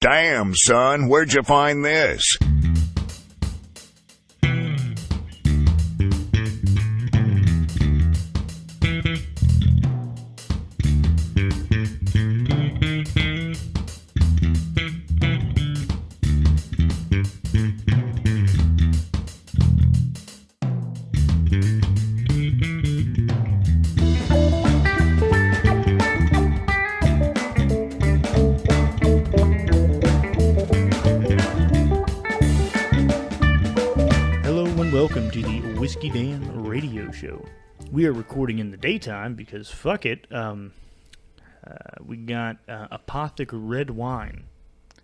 Damn, son, where'd you find this? Welcome to the Whiskey Dan radio show. We are recording in the daytime because fuck it. We got Apothic Red wine,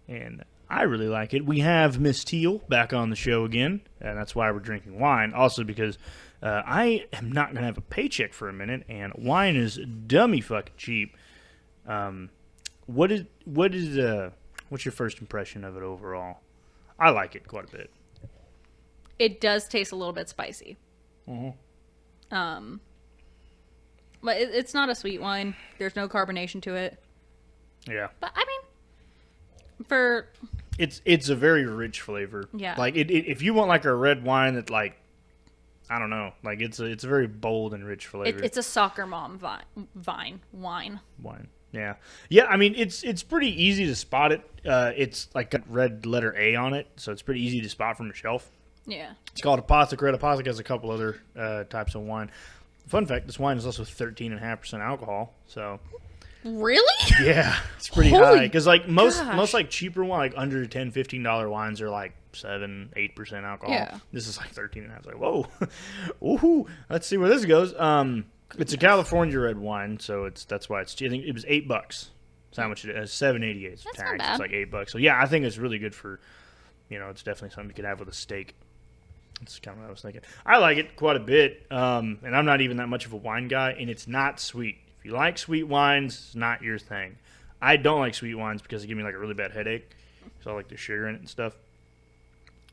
and I really like it. We have Miss Teal back on the show again, and that's why we're drinking wine. Also because I am not going to have a paycheck for a minute, and wine is dummy fucking cheap. What's your first impression of it overall? I like it quite a bit. It does taste a little bit spicy. Mm-hmm. But it's not a sweet wine. There's no carbonation to it. Yeah. But I mean, it's a very rich flavor. Yeah. Like if you want like a red wine that like, I don't know, like it's a very bold and rich flavor. It's a soccer mom wine. Wine. Yeah. Yeah. I mean, it's pretty easy to spot it. It's like got red letter A on it, so it's pretty easy to spot from the shelf. Yeah. It's called Apothic Red. Apothic has a couple other types of wine. Fun fact, this wine is also 13.5% alcohol. So really? Yeah, it's pretty Holy high. Because like most like cheaper wine, like under $10, $15 wines are like 7-8% alcohol. Yeah. This is like 13.5. It's like, whoa. Ooh, let's see where this goes. It's a California red wine, so that's why it's cheap. I think it was $8. That's how much it is. $7.88 That's tax. not bad. It's like $8. So yeah, I think it's really good for, it's definitely something you could have with a steak. That's kind of what I was thinking. I like it quite a bit, and I'm not even that much of a wine guy, and it's not sweet. If you like sweet wines, it's not your thing. I don't like sweet wines because they give me like a really bad headache, so I like the sugar in it and stuff.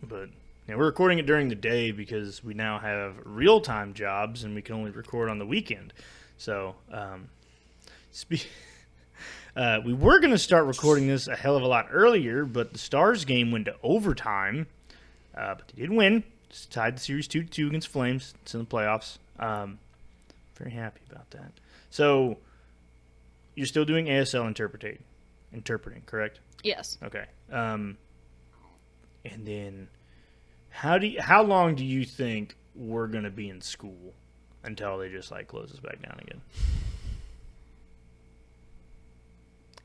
But we're recording it during the day because we now have real-time jobs, and we can only record on the weekend. So we were going to start recording this a hell of a lot earlier, but the Stars game went to overtime, but they did win. Just tied the series 2-2 against Flames. It's in the playoffs. Very happy about that. So, you're still doing ASL interpreting, correct? Yes. Okay. And then, how long do you think we're gonna be in school until they just like close us back down again?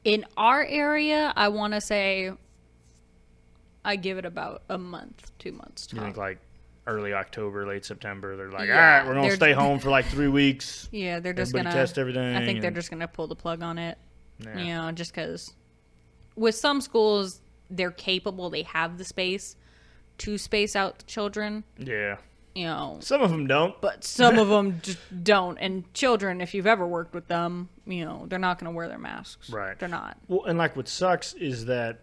In our area, I want to say I give it about a month, 2 months. You think like early October, late September, they're like, Yeah, all right, we're going to stay home for like 3 weeks. Yeah, they're just going to test everything. I think they're just going to pull the plug on it. Yeah. Just because with some schools, they're capable, they have the space to space out the children. Yeah. Some of them don't. But some of them just don't. And children, if you've ever worked with them, they're not going to wear their masks. Right. They're not. Well, and like what sucks is that,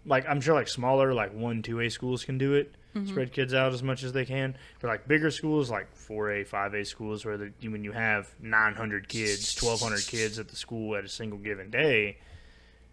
like I'm sure like smaller, like 1-2A schools can do it. Spread kids out as much as they can. But like bigger schools, like 4A, 5A schools, where when you have 900 kids, 1,200 kids at the school at a single given day,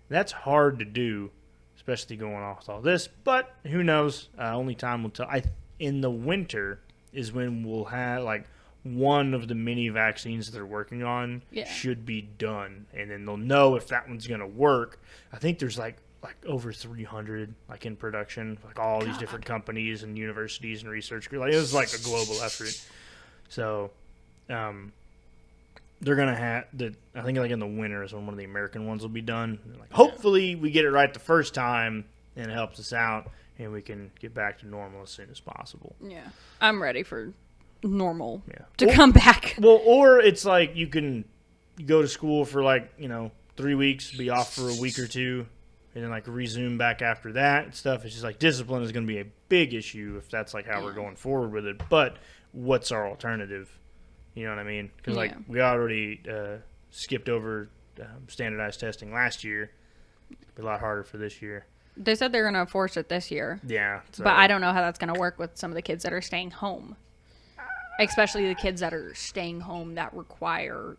that's hard to do, especially going off with all this. But who knows? Only time will tell. In the winter is when we'll have like one of the many vaccines that they're working on should be done, and then they'll know if that one's going to work. I think there's like over 300 like in production, like all these different companies and universities and research groups. Like it was like a global effort. So they're gonna have the. I think like in the winter is when one of the American ones will be done. Like, hopefully we get it right the first time and it helps us out and we can get back to normal as soon as possible. Yeah, I'm ready for normal to come back. Well, or it's like you can go to school for like 3 weeks, be off for a week or two, and then like resume back after that and stuff. It's just like discipline is going to be a big issue if that's like how we're going forward with it. But what's our alternative? You know what I mean? Because like we already skipped over standardized testing last year. It'll be a lot harder for this year. They said they're going to enforce it this year. Yeah. So. But I don't know how that's going to work with some of the kids that are staying home. Especially the kids that are staying home that require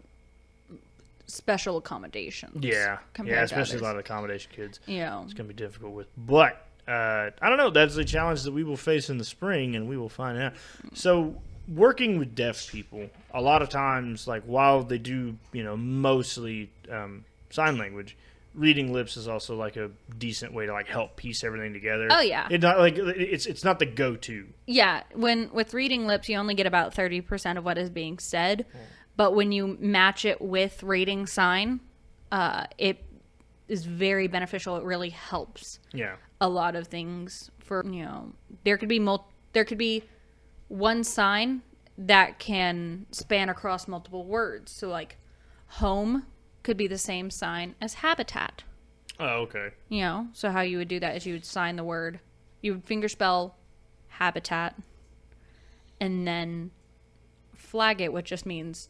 special accommodations. Yeah, compared to especially others. a lot of accommodation kids. You know, It's gonna be difficult with, but I don't know. That's a challenge that we will face in the spring, and we will find out. So, working with deaf people, a lot of times, like while they do, mostly sign language, reading lips is also like a decent way to like help piece everything together. Oh, yeah. It's not the go-to. yeah. With reading lips, you only get about 30% of what is being said, but when you match it with reading sign, it is very beneficial. It really helps. Yeah. A lot of things for there could be one sign that can span across multiple words. So like home could be the same sign as habitat. Oh, okay. So how you would do that is you would sign the word, you would fingerspell habitat, and then flag it, which just means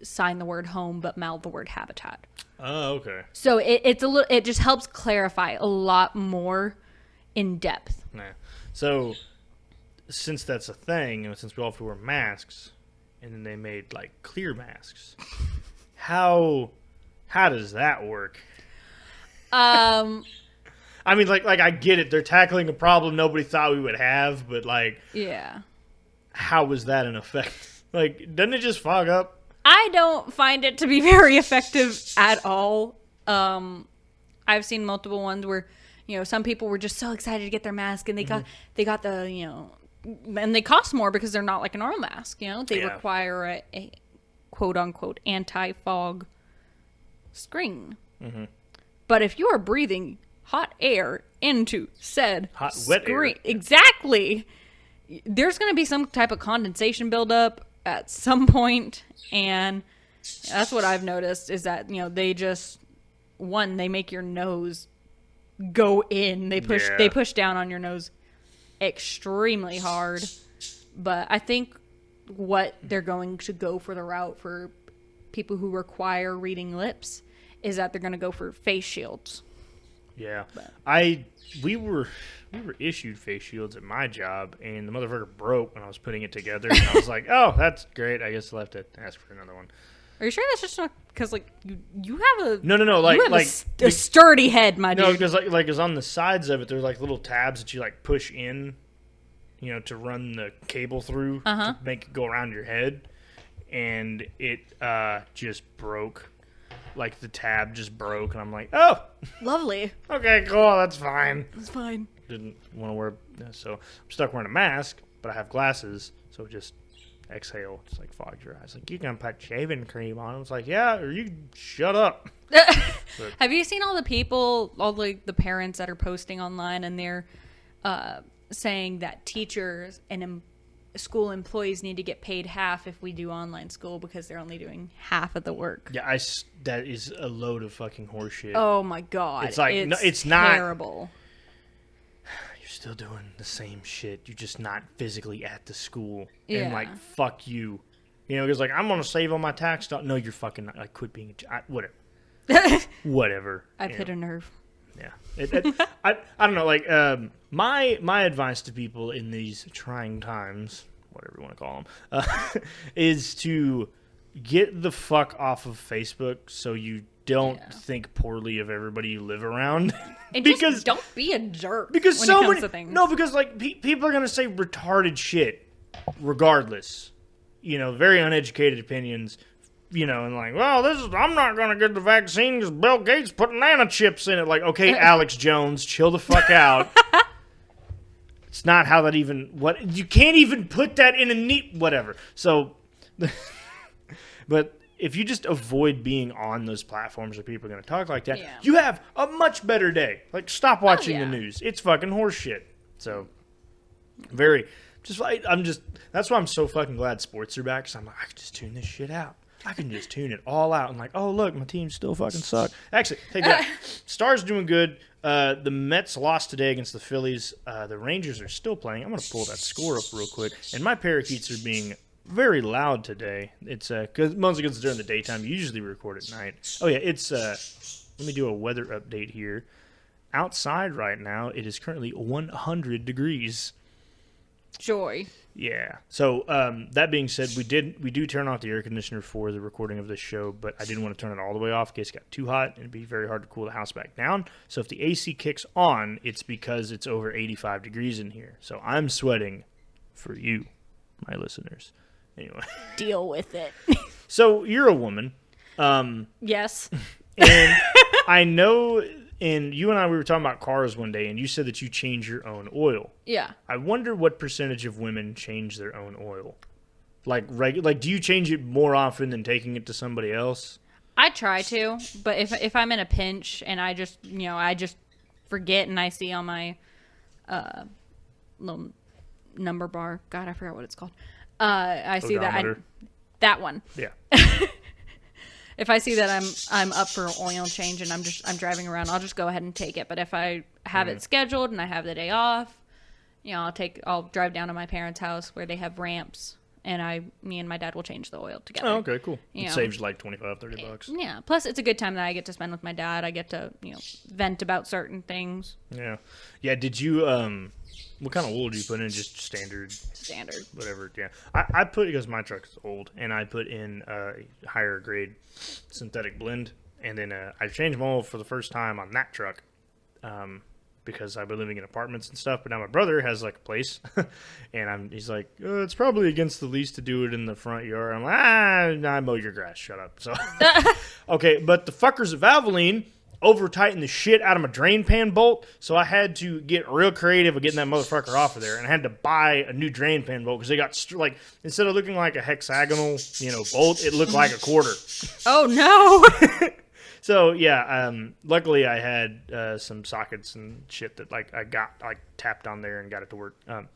sign the word home but mouth the word habitat. Oh, okay. So it just helps clarify a lot more in depth. Nah. So, since that's a thing, and since we all have to wear masks, and then they made like clear masks, how does that work? I mean, like I get it. They're tackling a problem nobody thought we would have, but like, Yeah. how was that an effect? Like, doesn't it just fog up? I don't find it to be very effective at all. I've seen multiple ones where, some people were just so excited to get their mask, and they got the, and they cost more because they're not like a normal mask. They require a quote unquote anti-fog screen. Mm-hmm. But if you are breathing hot air into said wet air. Exactly, there's going to be some type of condensation buildup at some point, and that's what I've noticed is that they make your nose go in. They push down on your nose extremely hard. But I think what they're going to go for the route for people who require reading lips is that they're going to go for face shields. Yeah, we were issued face shields at my job, and the motherfucker broke when I was putting it together. And I was like, "Oh, that's great. I guess I'll have to ask for another one." Are you sure that's just not because like you have a no you have a sturdy head, my dude? No, because like it's on the sides of it. There's like little tabs that you like push in, to run the cable through to make it go around your head, and it just broke. Like the tab just broke, and I'm like, oh, lovely. Okay, cool, that's fine. It's fine. Didn't want to wear, so I'm stuck wearing a mask, but I have glasses, so just exhale, just like fogs your eyes. Like, you can put shaving cream on. It's like, yeah, or you shut up. Have you seen all the people, all the parents that are posting online, and they're saying that teachers and school employees need to get paid half if we do online school because they're only doing half of the work? Yeah, that is a load of fucking horseshit. Oh my god, it's like it's not terrible. You're still doing the same shit. You're just not physically at the school. Yeah. And like, fuck you. Because like, I'm gonna save all my tax stuff. No, you're fucking not. Like, quit being whatever. Whatever. I've hit a nerve. Yeah. I don't know. Like, my advice to people in these trying times, whatever you want to call them, is to get the fuck off of Facebook so you don't think poorly of everybody you live around. And just don't be a jerk. Because when so it comes many, to things. no, because like people are gonna say retarded shit, regardless. Very uneducated opinions. And like, well, I'm not going to get the vaccine because Bill Gates put nanochips in it. Like, okay, Alex Jones, chill the fuck out. It's not how that you can't even put that in a neat, whatever. So, but if you just avoid being on those platforms where people are going to talk like that, you have a much better day. Like, stop watching the news. It's fucking horseshit. So, that's why I'm so fucking glad sports are back. Because I'm like, I can just tune this shit out. I can just tune it all out. I'm like, oh, look, my team still fucking suck. Actually, take that. Stars doing good. The Mets lost today against the Phillies. The Rangers are still playing. I'm going to pull that score up real quick. And my parakeets are being very loud today. It's because mostly because it's during the daytime. You usually record at night. Oh, yeah, it's let me do a weather update here. Outside right now, it is currently 100 degrees. joy. Yeah. So that being said, we do turn off the air conditioner for the recording of this show, but I didn't want to turn it all the way off in case it got too hot, and it'd be very hard to cool the house back down. So if the AC kicks on, it's because it's over 85 degrees in here. So I'm sweating for you, my listeners. Anyway. Deal with it. So you're a woman. Yes. And I know, and you and I, we were talking about cars one day, and you said that you change your own oil. Yeah. I wonder what percentage of women change their own oil. Like, do you change it more often than taking it to somebody else? I try to, but if I'm in a pinch and I just forget and I see on my little number bar, God, I forgot what it's called. I see that one. Yeah. If I see that I'm up for oil change and I'm driving around, I'll just go ahead and take it. But if I have it scheduled and I have the day off, I'll drive down to my parents' house where they have ramps, and me and my dad will change the oil together. Oh, okay, cool. It saves like $25-$30. Yeah. Plus, it's a good time that I get to spend with my dad. I get to vent about certain things. Yeah. Yeah. Did you what kind of oil do you put in? Just standard. Whatever. Yeah. I put, because my truck's old, and I put in a higher grade synthetic blend, and then I changed my oil for the first time on that truck. Because I've been living in apartments and stuff, but now my brother has like a place, and he's like, it's probably against the lease to do it in the front yard. I'm like, I mow your grass. Shut up. So, okay, but the fuckers of Valvoline over-tightened the shit out of my drain pan bolt, so I had to get real creative with getting that motherfucker off of there, and I had to buy a new drain pan bolt because they got instead of looking like a hexagonal, bolt, it looked like a quarter. Oh no. So yeah, luckily I had some sockets and shit that I got tapped on there and got it to work. Dang,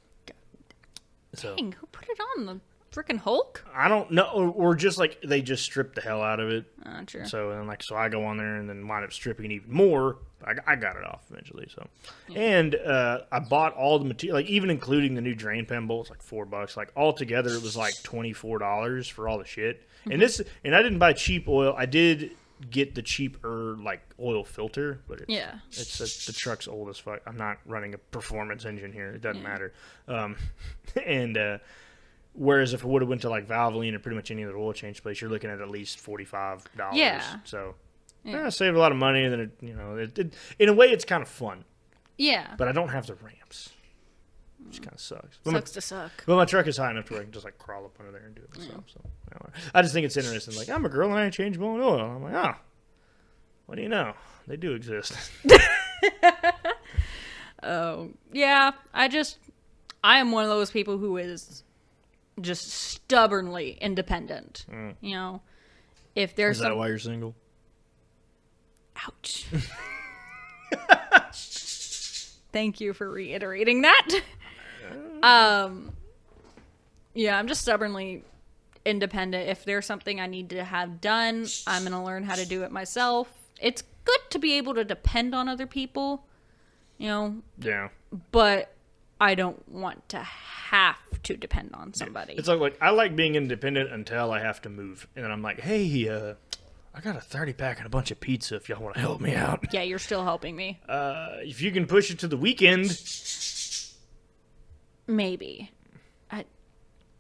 who put it on, the freaking Hulk? I don't know, or just they just stripped the hell out of it. True. So then so I go on there and then wind up stripping it even more. I got it off eventually. So, and I bought all the material, even including the new drain pan bolts, $4. All together it was $24 for all the shit. And I didn't buy cheap oil. I did get the cheaper oil filter, but it's the truck's old as fuck. I'm not running a performance engine here. It doesn't matter. And whereas if it would have went to Valvoline or pretty much any other oil change place, you're looking at least $45. Yeah. So I saved a lot of money, and then it in a way it's kind of fun. Yeah. But I don't have the ramps, which kind of sucks. Sucks to suck. But my truck is high enough to where I can just crawl up under there and do it myself. So I just think it's interesting. I'm a girl and I change my own oil. I'm like, what do you know? They do exist. Oh yeah. I am one of those people who is just stubbornly independent. If there's is that why you're single? Ouch. Thank you for reiterating that. Yeah, I'm just stubbornly independent. If there's something I need to have done, I'm going to learn how to do it myself. It's good to be able to depend on other people, Yeah. but I don't want to have to depend on somebody. It's I like being independent until I have to move. And then I'm like, hey, I got a 30-pack and a bunch of pizza if y'all want to help me out. Yeah, you're still helping me. If you can push it to the weekend. Maybe.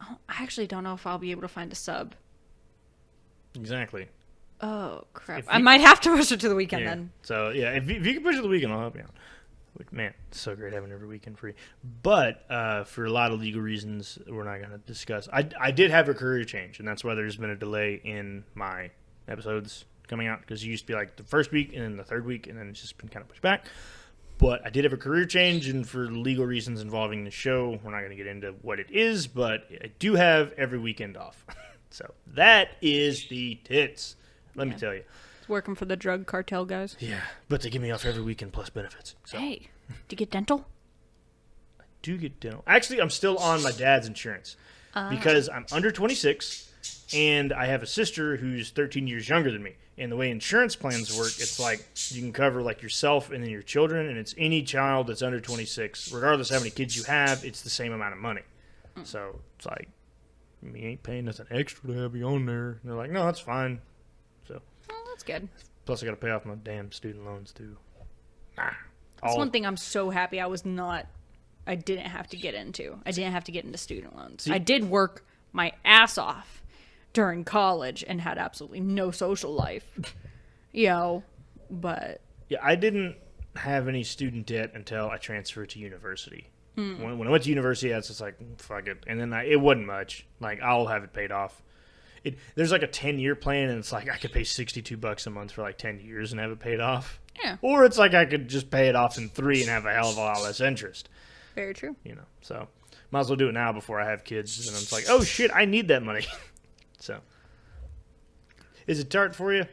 I actually don't know if I'll be able to find a sub. Exactly. Oh, crap. I might have to push it to the weekend then. So, yeah, if you can push it to the weekend, I'll help you out. Man, it's so great having every weekend free. But for a lot of legal reasons we're not going to discuss, I did have a career change, and that's why there's been a delay in my episodes coming out, because it used to be the first week and then the third week, and then it's just been kind of pushed back. But I did have a career change, and for legal reasons involving the show, we're not going to get into what it is, but I do have every weekend off. So that is the tits. Let me tell you. It's working for the drug cartel guys. Yeah, but they give me off every weekend plus benefits. So. Hey, do you get dental? I do get dental. Actually, I'm still on my dad's insurance because I'm under 26, and I have a sister who's 13 years younger than me. And the way insurance plans work, it's you can cover yourself and then your children, and it's any child that's under 26, regardless of how many kids you have, it's the same amount of money. So it's we ain't paying nothing extra to have you on there. And they're like, no, that's fine. So that's good. Plus, I got to pay off my damn student loans too. That's one thing I'm so happy I was not I didn't have to get into. I didn't have to get into student loans. I did work my ass off during college and had absolutely no social life. But... Yeah, I didn't have any student debt until I transferred to university. When I went to university, it's just like, fuck it. And then it wasn't much. Like, I'll have it paid off. There's like a 10-year plan, and it's like I could pay $62 a month for like 10 years and have it paid off. Yeah. Or it's like I could just pay it off in 3 and have a hell of a lot less interest. Very true. So might as well do it now before I have kids. And it's like, oh shit, I need that money. So, is it tart for you?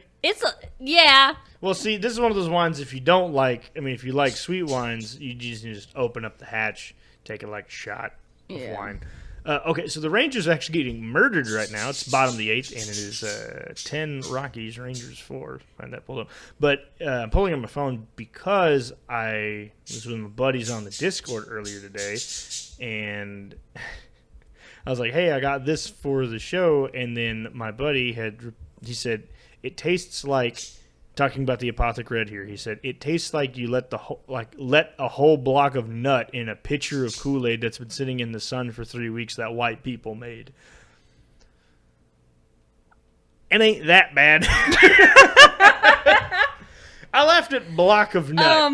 Yeah. Well, see, this is one of those wines if you like sweet wines, you just open up the hatch, take a shot of wine. Okay, so the Ranger's actually getting murdered right now. It's bottom of the 8th, and it is 10 Rockies, Rangers 4. Find that pulled up. But I'm pulling on my phone because I was with my buddies on the Discord earlier today, and I was like, hey, I got this for the show, and then my buddy he said, it tastes like, talking about the Apothic Red here, he said, it tastes like you let a whole block of nut in a pitcher of Kool-Aid that's been sitting in the sun for 3 weeks that white people made. It ain't that bad. I laughed at block of nut.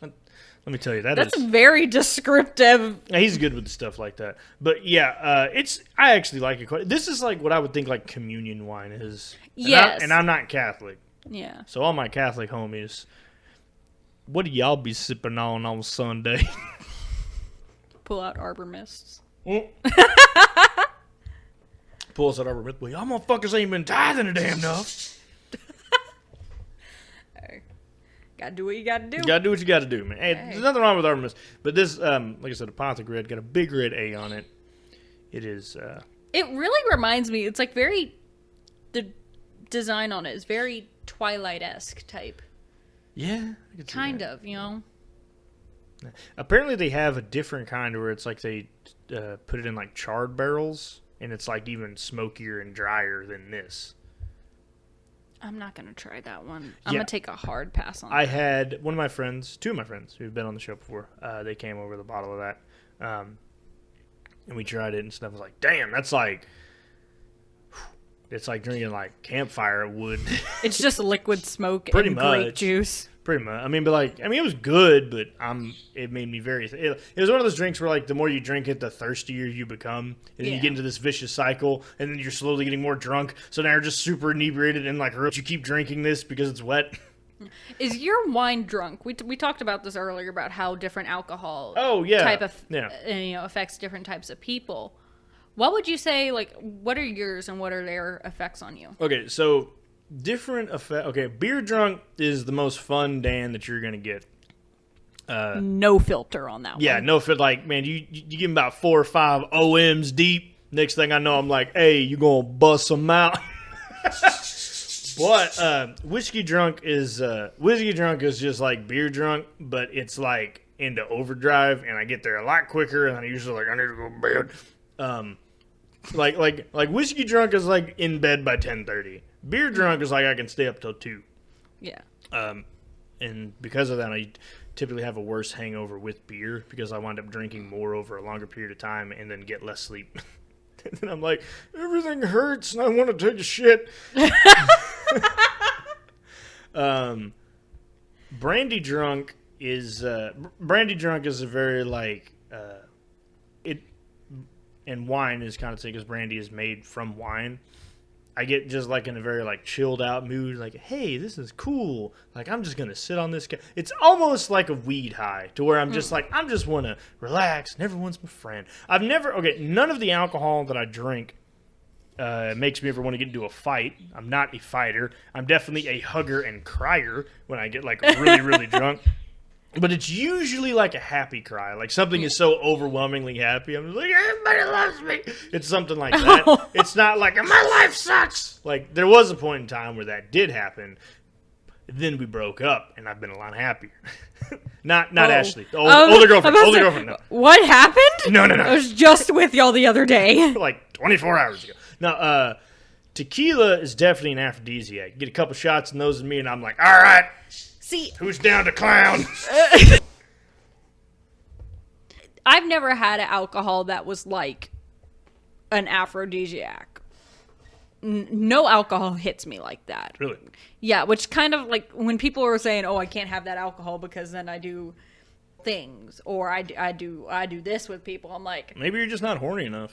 Let me tell you, that's very descriptive. He's good with the stuff like that. But yeah, I actually like it quite. This is like what I would think like communion wine is. Yes. And I'm not Catholic. Yeah. So all my Catholic homies, what do y'all be sipping on Sunday? Pull out Arbor Mists. Pull us out Arbor Mist. Well, y'all motherfuckers ain't been tithing a damn enough. Gotta do what you gotta do. You gotta do what you gotta do, man. Hey, there's nothing wrong with Arbor Mist. But this, like I said, Apothic Red got a big red A on it. It is... It really reminds me, it's like very... The design on it is very Twilight-esque type. Yeah. Kind of, Apparently they have a different kind where it's like they put it in like charred barrels, and it's like even smokier and drier than this. I'm not going to try that one. I'm going to take a hard pass on that. I had two of my friends who've been on the show before. They came over with a bottle of that. And we tried it and stuff. I was like, damn, that's like... It's like drinking like campfire wood. It's just liquid smoke Pretty and much. grape juice. Pretty much. It was good, but it made me very... It was one of those drinks where, like, the more you drink it, the thirstier you become. And then you get into this vicious cycle, and then you're slowly getting more drunk. So now you're just super inebriated, and, like, you keep drinking this because it's wet. Is your wine drunk? We talked about this earlier, about how different alcohol type of affects different types of people. What would you say, like, what are yours and what are their effects on you? Okay, so... Different effect. Okay, beer drunk is the most fun Dan that you're gonna get. No filter on that one. Yeah, no filter. Like, man, you give me about 4 or 5 OMs deep. Next thing I know, I'm like, hey, you gonna bust them out? But whiskey drunk is just like beer drunk, but it's like into overdrive, and I get there a lot quicker, and I'm usually like, I need to go to bed. Like whiskey drunk is like in bed by 10:30. Beer drunk is like I can stay up till 2. Yeah. And because of that, I typically have a worse hangover with beer because I wind up drinking more over a longer period of time and then get less sleep. And then I'm like, everything hurts and I want to take a shit. Brandy drunk is a very like it, and wine is kind of sick because brandy is made from wine. I get just like in a very like chilled out mood, like, hey, this is cool. Like, I'm just going to sit on this. It's almost like a weed high to where I'm just like, I just want to relax and everyone's my friend. None of the alcohol that I drink makes me ever want to get into a fight. I'm not a fighter. I'm definitely a hugger and crier when I get like really, really drunk. But it's usually like a happy cry. Like something is so overwhelmingly happy. I'm just like, everybody loves me. It's something like that. It's not like, my life sucks. Like there was a point in time where that did happen. Then we broke up and I've been a lot happier. not Ashley. Older girlfriend. No. What happened? No. I was just with y'all the other day. Like 24 hours ago. Now, tequila is definitely an aphrodisiac. Get a couple shots in those and me and I'm like, all right. See, who's down to clown? I've never had an alcohol that was like an aphrodisiac. No alcohol hits me like that. Really? Yeah, which kind of like when people were saying, "Oh, I can't have that alcohol because then I do things or I do this with people." I'm like, maybe you're just not horny enough.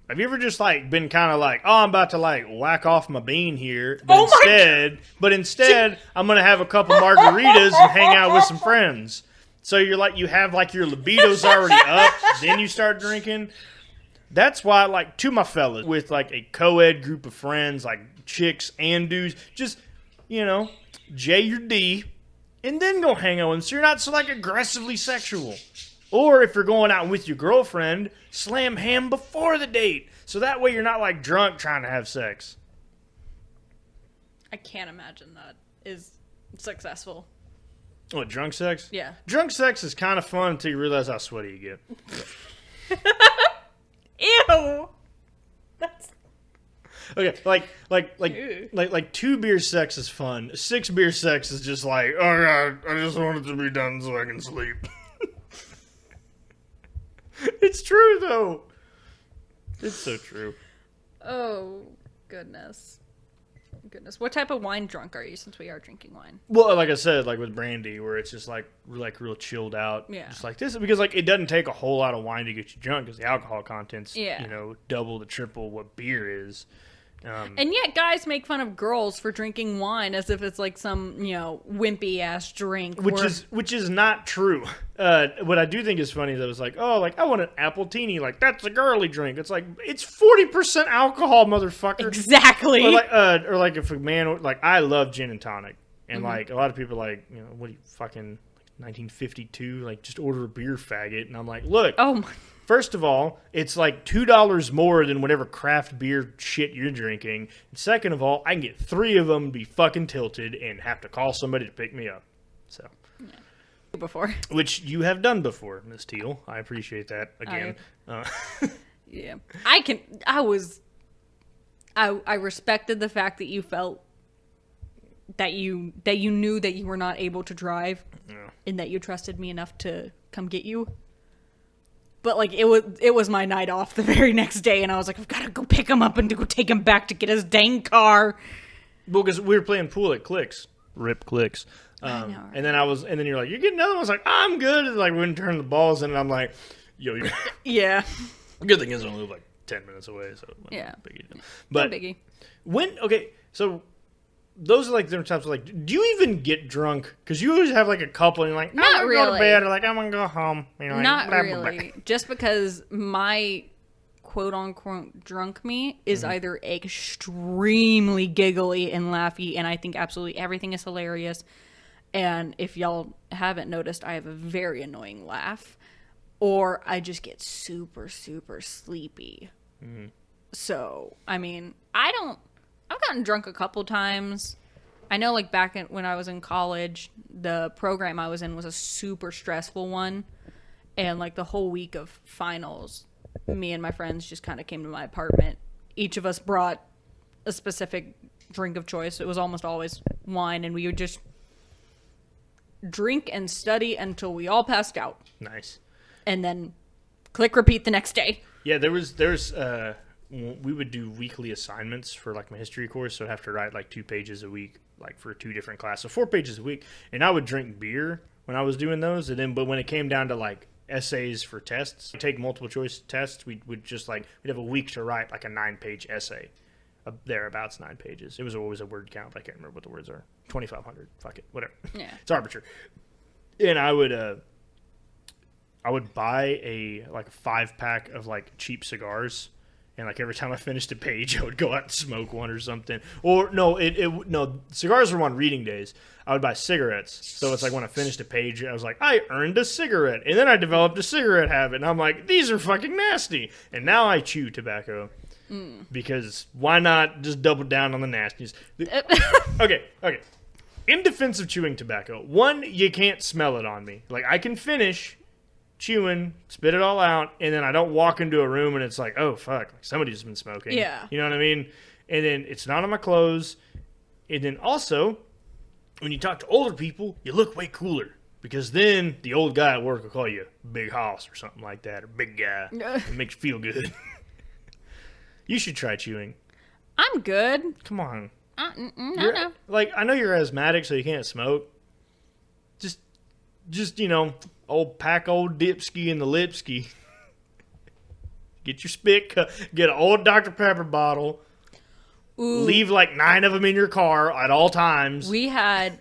Have you ever just like been kind of like, oh, I'm about to like whack off my bean here, but instead I'm gonna have a couple margaritas and hang out with some friends. So you're like, you have like your libido's already up, then you start drinking. That's why, like, to my fellas, with like a co-ed group of friends, like chicks and dudes, just, you know, J your D, and then go hang out with them. So you're not so like aggressively sexual. Or if you're going out with your girlfriend, slam ham before the date. So that way you're not like drunk trying to have sex. I can't imagine that is successful. What, drunk sex? Yeah. Drunk sex is kind of fun until you realize how sweaty you get. Ew. That's Okay, like 2 beer sex is fun. 6 beer sex is just like, oh god, I just want it to be done so I can sleep. It's true though. It's so true. oh goodness. What type of wine drunk are you? Since we are drinking wine. Well, like I said, like with brandy, where it's just like real chilled out, Yeah. just like this, because like it doesn't take a whole lot of wine to get you drunk, because the alcohol content's Yeah. double to triple what beer is. And yet guys make fun of girls for drinking wine as if it's like some, wimpy ass drink. Which is not true. What I do think is funny though is like, oh, like I want an appletini, like that's a girly drink. It's like it's 40% alcohol, motherfucker. Exactly. Or like if a man, like I love gin and tonic, and like a lot of people like, what do you fucking 1952, like just order a beer, faggot, and I'm like, look. Oh my. First of all, it's like $2 more than whatever craft beer shit you're drinking. And second of all, I can get 3 of them, be fucking tilted, and have to call somebody to pick me up. So, Before. which you have done before, Miss Teal. I appreciate that again. Yeah. I respected the fact that you felt that you knew that you were not able to drive, and that you trusted me enough to come get you. But like it was my night off the very next day, and I was like, I've got to go pick him up and to go take him back to get his dang car. Well, because we were playing pool at Clicks. Rip Clicks. I know, right? And then you're like, you're getting another one? I was like, I'm good. And like we wouldn't turn the balls in, and I'm like, yo, Yeah. The good thing is I only live like 10 minutes away, so Yeah. big deal. But No biggie. So those are like different types of like, do you even get drunk? Because you always have like a couple and you're like, I'm Not going to go to really. bed, or like, I'm going to go home. Like, Not blah, blah, blah. really. Just because my quote unquote drunk me is either extremely giggly and laughy, and I think absolutely everything is hilarious. And if y'all haven't noticed, I have a very annoying laugh, or I just get super, super sleepy. So, I mean, I've gotten drunk a couple times. I know, like, when I was in college, the program I was in was a super stressful one. And, like, the whole week of finals, me and my friends just kind of came to my apartment. Each of us brought a specific drink of choice. It was almost always wine, and we would just drink and study until we all passed out. Nice. And then click repeat the next day. Yeah, we would do weekly assignments for like my history course, so I'd have to write like 2 pages a week, like for 2 different classes, so 4 pages a week. And I would drink beer when I was doing those, but when it came down to like essays for tests, take multiple choice tests, we'd have a week to write like a 9-page essay. Thereabouts 9 pages. It was always a word count. I can't remember what the words are. 2,500. Fuck it. Whatever. Yeah. It's arbitrary. And I would buy a 5-pack of like cheap cigars, and like every time I finished a page, I would go out and smoke one or something. Or no, cigars were on reading days. I would buy cigarettes. So it's like when I finished a page, I was like, I earned a cigarette, and then I developed a cigarette habit, and I'm like, these are fucking nasty. And now I chew tobacco. Because why not just double down on the nastiness? Okay. In defense of chewing tobacco, 1, you can't smell it on me. Like, I can finish chewing, spit it all out, and then I don't walk into a room and it's like, oh, fuck, like somebody's been smoking. Yeah. You know what I mean? And then it's not on my clothes. And then also, when you talk to older people, you look way cooler. Because then the old guy at work will call you Big Hoss or something like that, or Big Guy. It makes you feel good. You should try chewing. I'm good. Come on. No. Like, I know you're asthmatic, so you can't smoke. Just old Dipski and the Lipski. Get your spit cup. Get an old Dr. Pepper bottle. Ooh. Leave like 9 of them in your car at all times. We had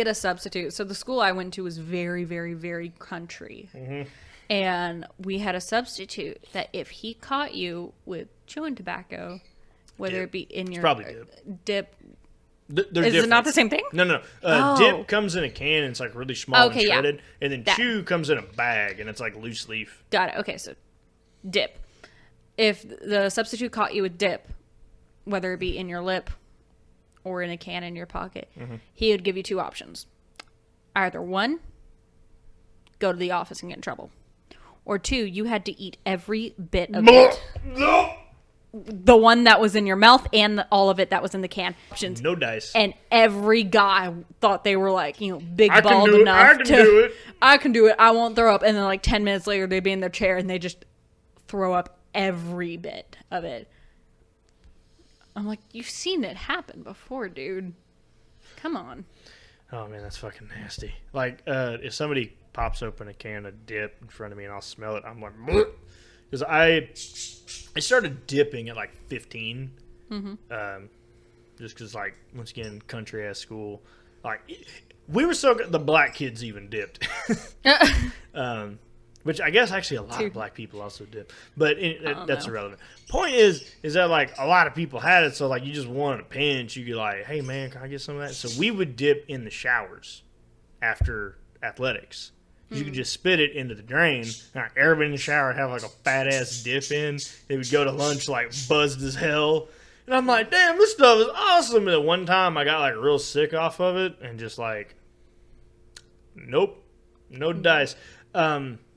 a substitute. So the school I went to was very, very, very country. Mm-hmm. And we had a substitute that if he caught you with chewing tobacco, whether it be in your probably dip. They're is different. it not the same thing? No. Dip comes in a can and it's like really small and shredded. Yeah. And then chew comes in a bag and it's like loose leaf. Got it. Okay, so dip. If the substitute caught you with dip, whether it be in your lip or in a can in your pocket, he would give you 2 options. Either 1, go to the office and get in trouble. Or 2, you had to eat every bit of it. No. The one that was in your mouth and all of it that was in the can. Options. No dice. And every guy thought they were like, big balled enough. I can do it. I can do it. I won't throw up. And then like 10 minutes later, they'd be in their chair and they just throw up every bit of it. I'm like, you've seen it happen before, dude. Come on. Oh, man, that's fucking nasty. Like, if somebody pops open a can of dip in front of me and I'll smell it, I'm like, because I started dipping at like 15. Just because, like, once again, country ass school. Like, we were so good, the black kids even dipped. Which I guess actually a lot of black people also dip. But that's irrelevant. Point is that, like, a lot of people had it, so, like, you just wanted a pinch. You could, like, hey, man, can I get some of that? So we would dip in the showers after athletics. You could just spit it into the drain. Like, everybody in the shower would have, like, a fat-ass dip in. They would go to lunch, like, buzzed as hell. And I'm like, damn, this stuff is awesome. And at one time, I got, like, real sick off of it. And just, like, nope. No dice.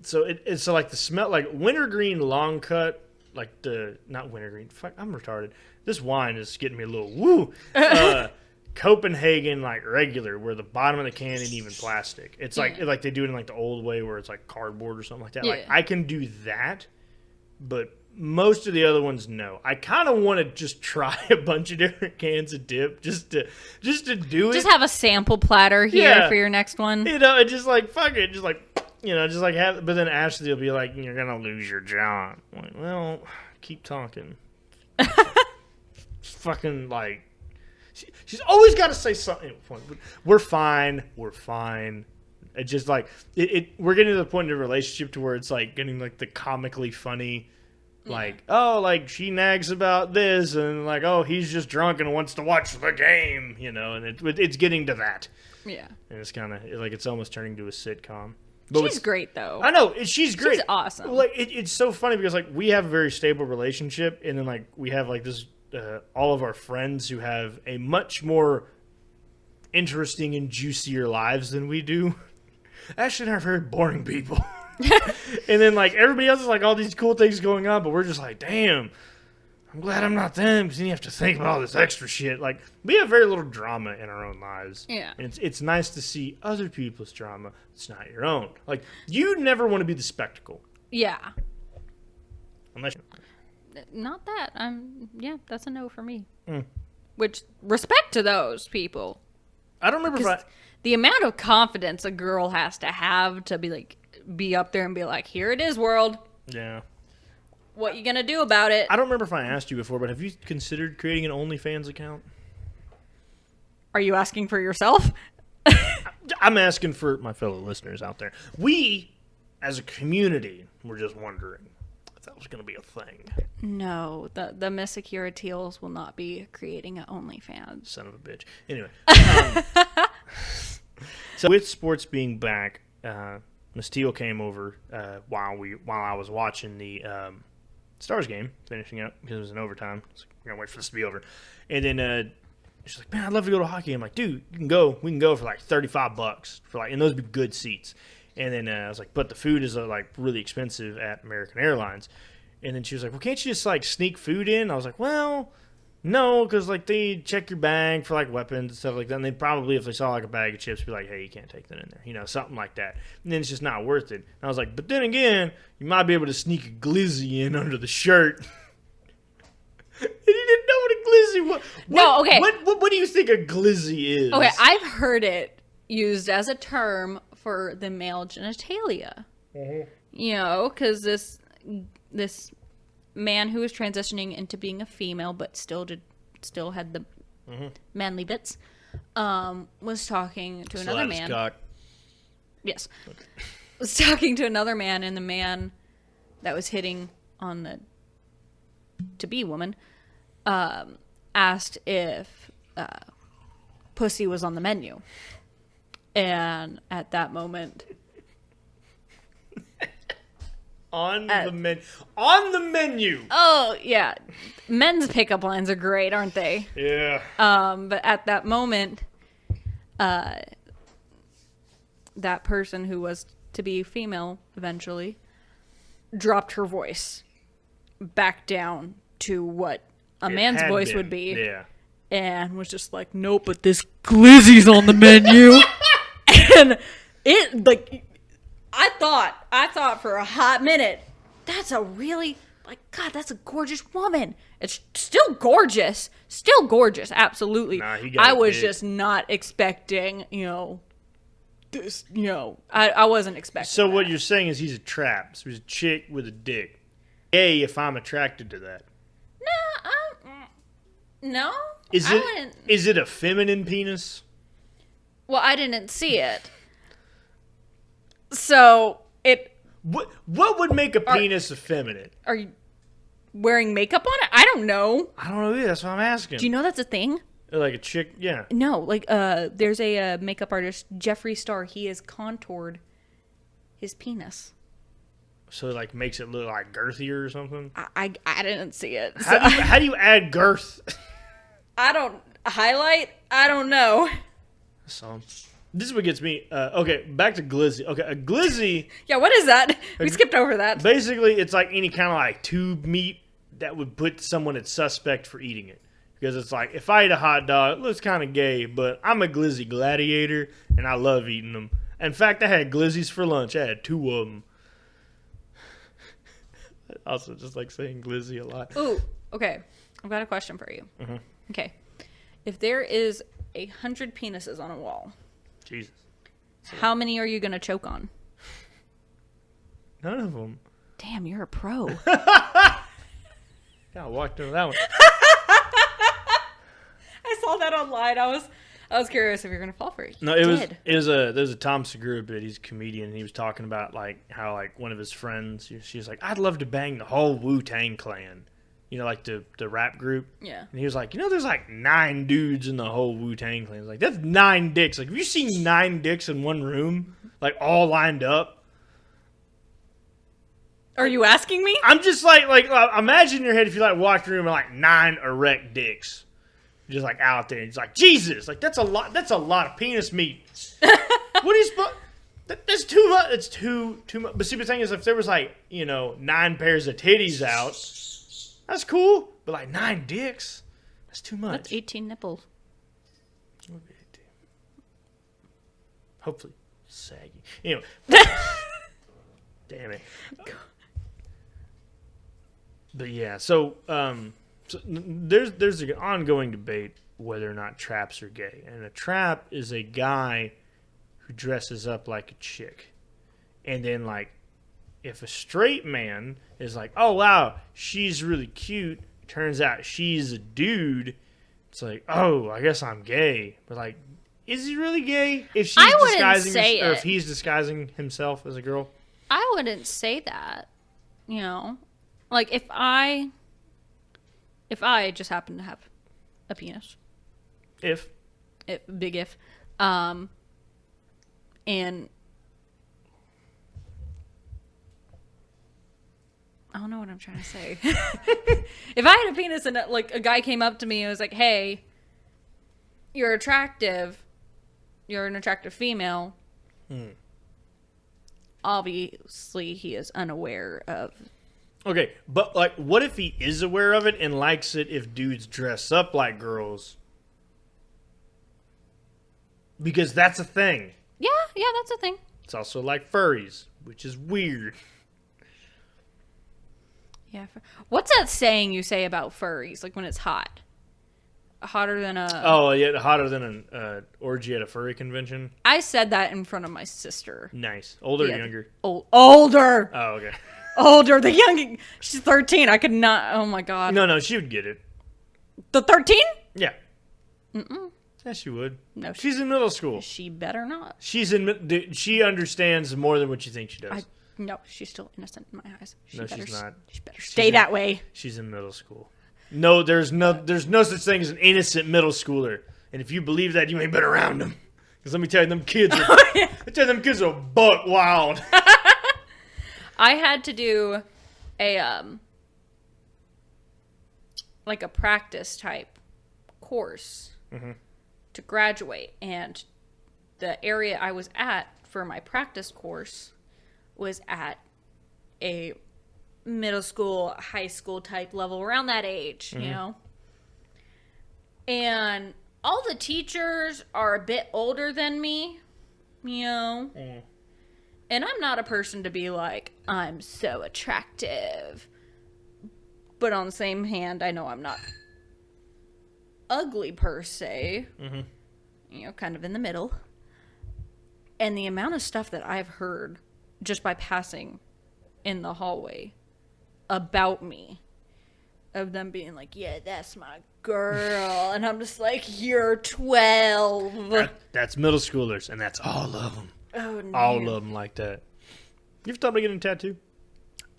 So it's like the smell, like wintergreen long cut, like not wintergreen. Fuck, I'm retarded. This wine is getting me a little woo. Copenhagen, like regular, where the bottom of the can isn't even plastic. It's like they do it in like the old way where it's like cardboard or something like that. Yeah. Like I can do that, but most of the other ones, no. I kind of want to just try a bunch of different cans of dip just to do it. Just have a sample platter here for your next one. Just like fuck it, just like. Just like have, but then Ashley will be like, "You're gonna lose your job." I'm like, well, keep talking. Fucking like, she's always got to say something. We're fine. It's just like we're getting to the point in the relationship to where it's like getting like the comically funny, like like she nags about this and like he's just drunk and wants to watch the game, and it's getting to that. Yeah, and it's kind of like it's almost turning to a sitcom. But she's great, though. I know. She's great. She's awesome. Like it's so funny because, like, we have a very stable relationship, and then, like, we have, like, this all of our friends who have a much more interesting and juicier lives than we do. Ashley and I are very boring people. And then, like, everybody else is, like, all these cool things going on, but we're just like, damn, I'm glad I'm not them because then you have to think about all this extra shit. Like, we have very little drama in our own lives. Yeah. And it's nice to see other people's drama. It's not your own. Like, you never want to be the spectacle. Yeah. Unless not that. Yeah, that's a no for me. Which, respect to those people. I don't remember the amount of confidence a girl has to have to be up there and be like, here it is, world. Yeah. What you gonna do about it? I don't remember if I asked you before, but have you considered creating an OnlyFans account? Are you asking for yourself? I'm asking for my fellow listeners out there. We, as a community, were just wondering if that was going to be a thing. No, the Miss Acure Teals will not be creating an OnlyFans. Son of a bitch. Anyway. So with sports being back, Miss Teal came over while I was watching the Stars game, finishing up because it was in overtime. So we're going to wait for this to be over. And then she's like, man, I'd love to go to hockey. I'm like, dude, we can go for like $35 and those would be good seats. And then I was like, but the food is like really expensive at American Airlines. And then she was like, well, can't you just like sneak food in? I was like, well, No, because like they check your bag for like weapons and stuff like that. And they probably, if they saw like a bag of chips, be like, "Hey, you can't take that in there," something like that. And then it's just not worth it. And I was like, but then again, you might be able to sneak a glizzy in under the shirt. And you didn't know what a glizzy was. No, okay. What do you think a glizzy is? Okay, I've heard it used as a term for the male genitalia. Mm-hmm. Because this man who was transitioning into being a female, but still had the manly bits, was talking to another man. Cock. Yes, okay. Was talking to another man, and the man that was hitting on the to-be woman asked if pussy was on the menu, and at that moment. On the menu. Oh, yeah. Men's pickup lines are great, aren't they? Yeah. But at that moment, that person who was to be female eventually dropped her voice back down to what a man's voice would be. Yeah. And was just like, nope, but this glizzy's on the menu. And it, like... I thought for a hot minute, that's a really, God, that's a gorgeous woman. It's still gorgeous, absolutely. Nah, he got I was it. just not expecting, this, I wasn't expecting. So that. what you're saying is he's a trap. So he's a chick with a dick. Gay if I'm attracted to that. No. Is it a feminine penis? Well, I didn't see it. So What would make a penis effeminate? Are you wearing makeup on it? I don't know. I don't know either. That's what I'm asking. Do you know that's a thing? Like a chick, yeah. No, there's a makeup artist, Jeffree Star. He has contoured his penis. So it like makes it look like girthier or something. I didn't see it. So how do you add girth? I don't know. So this is what gets me. Okay, back to glizzy. Okay, a glizzy. Yeah, what is that? We skipped over that. Basically, it's like any kind of like tube meat that would put someone at suspect for eating it. Because it's like, if I eat a hot dog, it looks kind of gay, but I'm a glizzy gladiator, and I love eating them. In fact, I had glizzies for lunch. I had 2 of them. I also just like saying glizzy a lot. Ooh, okay. I've got a question for you. Mm-hmm. Okay. If there is 100 penises on a wall, Jesus. how many are you going to choke on? None of them. Damn, you're a pro. Yeah, I walked into that one. I saw that online. I was curious if you're gonna fall for it. No, there's a Tom Segura bit. He's a comedian, and he was talking about like how like one of his friends, she's like, I'd love to bang the whole Wu-Tang Clan, like the rap group. Yeah. And he was like, there's like 9 dudes in the whole Wu-Tang Clan. Like that's 9 dicks. Like, have you seen 9 dicks in one room, like all lined up? Are you asking me? I'm just like imagine in your head if you like walked through a room and like 9 erect dicks. Just like out there, and it's like Jesus, like that's a lot of penis meat. What are you supposed? That's too much. It's too much. But see, the thing is, if there was like 9 pairs of titties out, that's cool. But like 9 dicks, that's too much. That's 18 nipples. Hopefully, saggy. Damn it. But yeah, so there's an ongoing debate whether or not traps are gay. And a trap is a guy who dresses up like a chick. And then, like, if a straight man is like, oh, wow, she's really cute, turns out she's a dude, it's like, oh, I guess I'm gay. But, like, is he really gay if she's disguising or if he's disguising himself as a girl? I wouldn't say that. Like, if I just happen to have a penis. Big if. And I don't know what I'm trying to say. If I had a penis and like a guy came up to me and was like, hey, you're attractive. You're an attractive female. Obviously, he is unaware of Okay, but like, what if he is aware of it and likes it if dudes dress up like girls? Because that's a thing. Yeah, that's a thing. It's also like furries, which is weird. Yeah. What's that saying you say about furries? Like when it's hot? Hotter than a... Oh, yeah, hotter than an orgy at a furry convention? I said that in front of my sister. Nice. Older or younger? Older! Oh, okay. Older. The young... She's 13. I could not... Oh, my God. No, she would get it. The 13? Yeah. Mm-mm. Yeah, she would. No, she's in middle school. She better not. She understands more than what you think she does. No, she's still innocent in my eyes. She's not. She better stay that way. She's in middle school. No, there's no such thing as an innocent middle schooler. And if you believe that, you ain't been around them. Because let me tell you, them kids are buck wild. I had to do a like a practice type course to graduate, and the area I was at for my practice course was at a middle school, high school type level, around that age, you know. And all the teachers are a bit older than me, you know. And I'm not a person to be like, I'm so attractive. But on the same hand, I know I'm not ugly per se. You know, kind of in the middle. And the amount of stuff that I've heard just by passing in the hallway about me, of them being like, yeah, that's my girl. And I'm just like, you're 12. That's middle schoolers, and that's all of them. Oh, no. All of them like that. You ever thought about getting a tattoo?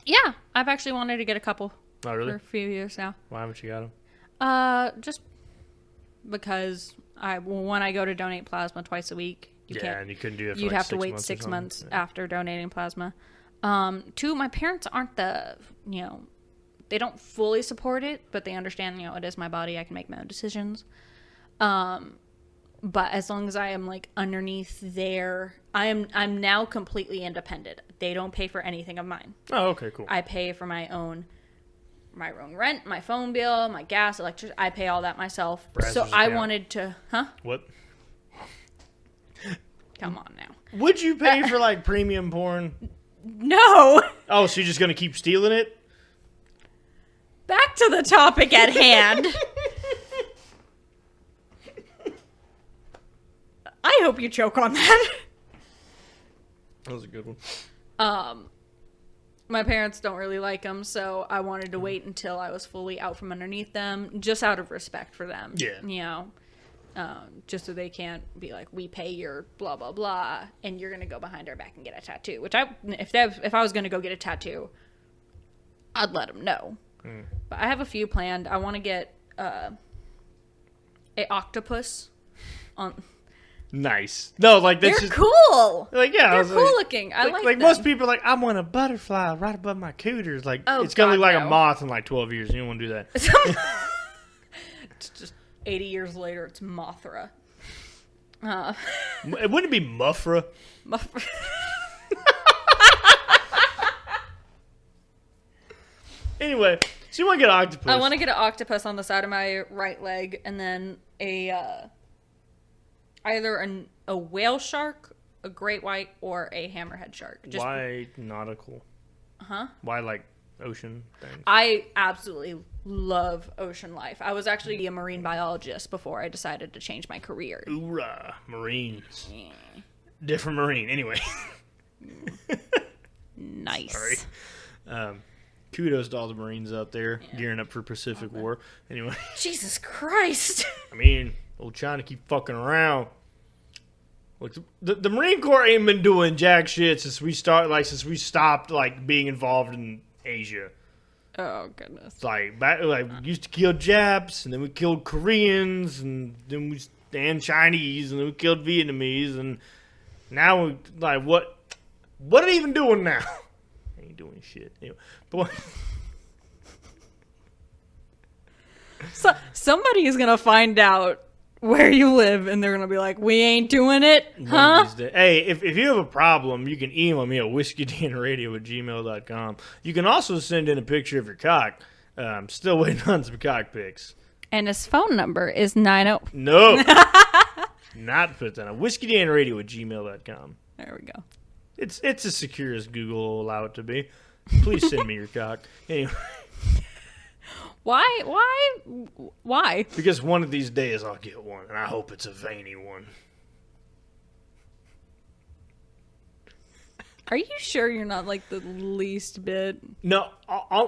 Yeah, I've actually wanted to get a couple. Oh, really? For a few years now. Why haven't you got them? Just because when I go to donate plasma twice a week, and you couldn't do it for you'd like have to 6 wait months 6 months Yeah. after donating plasma. Two, my parents aren't they don't fully support it, but they understand, it is my body. I can make my own decisions. But as long as I am like underneath there, I'm now completely independent. They don't pay for anything of mine. Oh, okay, cool. I pay for my own rent, my phone bill, my gas, electricity. I pay all that myself. So I wanted to, What? Come on now. Would you pay for like premium porn? No. Oh, so you're just gonna keep stealing it? Back to the topic at hand. I hope you choke on that. That was a good one. My parents don't really like them, so I wanted to wait until I was fully out from underneath them, just out of respect for them. Yeah. Just so they can't be like, we pay your blah, blah, blah, and you're going to go behind our back and get a tattoo. Which if I was going to go get a tattoo, I'd let them know. But I have a few planned. I want to get a octopus on... Nice. No, like that's They're just cool. like They're cool looking. I like them. Most people are like, I want a butterfly right above my cooters. Like Oh, it's gonna look God, like no. a moth in like 12 years. You don't want to do that. It's just 80 years later. It's Mothra. Wouldn't it be Muffra? Anyway, so you want to get an octopus? I want to get an octopus on the side of my right leg, and then either a whale shark, a great white, or a hammerhead shark. Why nautical? Why like ocean things? I absolutely love ocean life. I was actually a marine biologist before I decided to change my career. Hoorah, Marines. Different Marine. Anyway. Nice. Sorry. Kudos to all the Marines out there gearing up for Pacific War. Anyway. Jesus Christ. I mean, old China keep fucking around. Look, the Marine Corps ain't been doing jack shit since we stopped being involved in Asia. Oh goodness. It's we used to kill Japs, and then we killed Koreans, and then and Chinese, and then we killed Vietnamese, and now what are they even doing now? Ain't doing shit. Anyway, but So somebody is gonna find out where you live, and they're gonna be like, "We ain't doing it, huh?" Hey, if you have a problem, you can email me at whiskeydanradio@gmail.com. You can also send in a picture of your cock. I'm still waiting on some cock pics. And his phone number is 90. No. Not put that on. whiskeydanradio@gmail.com. There we go. It's as secure as Google will allow it to be. Please send me your cock. Anyway. Why? Because one of these days I'll get one, and I hope it's a veiny one. Are you sure you're not like the least bit? No,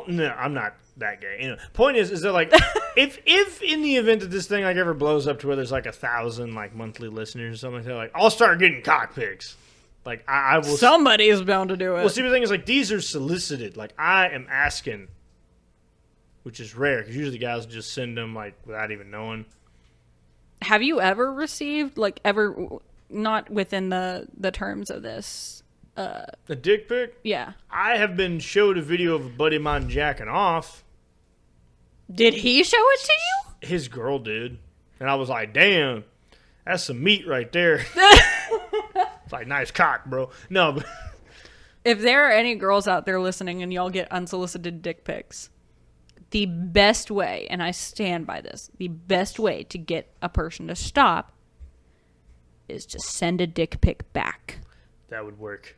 no, I'm not that gay. Anyway, point is that like, if in the event that this thing like ever blows up to where there's like 1,000 like monthly listeners or something like that, like I'll start getting cock pics. Like I will. Somebody is bound to do it. Well, see, the thing is like these are solicited. Like I am asking, which is rare because usually guys just send them like without even knowing. Have you ever received not within the terms of this? A dick pic? Yeah. I have been showed a video of a buddy of mine jacking off. Did he show it to you? His girl did. And I was like, damn, that's some meat right there. It's like, nice cock, bro. No, but if there are any girls out there listening and y'all get unsolicited dick pics, the best way, and I stand by this, the best way to get a person to stop is to send a dick pic back. that would work.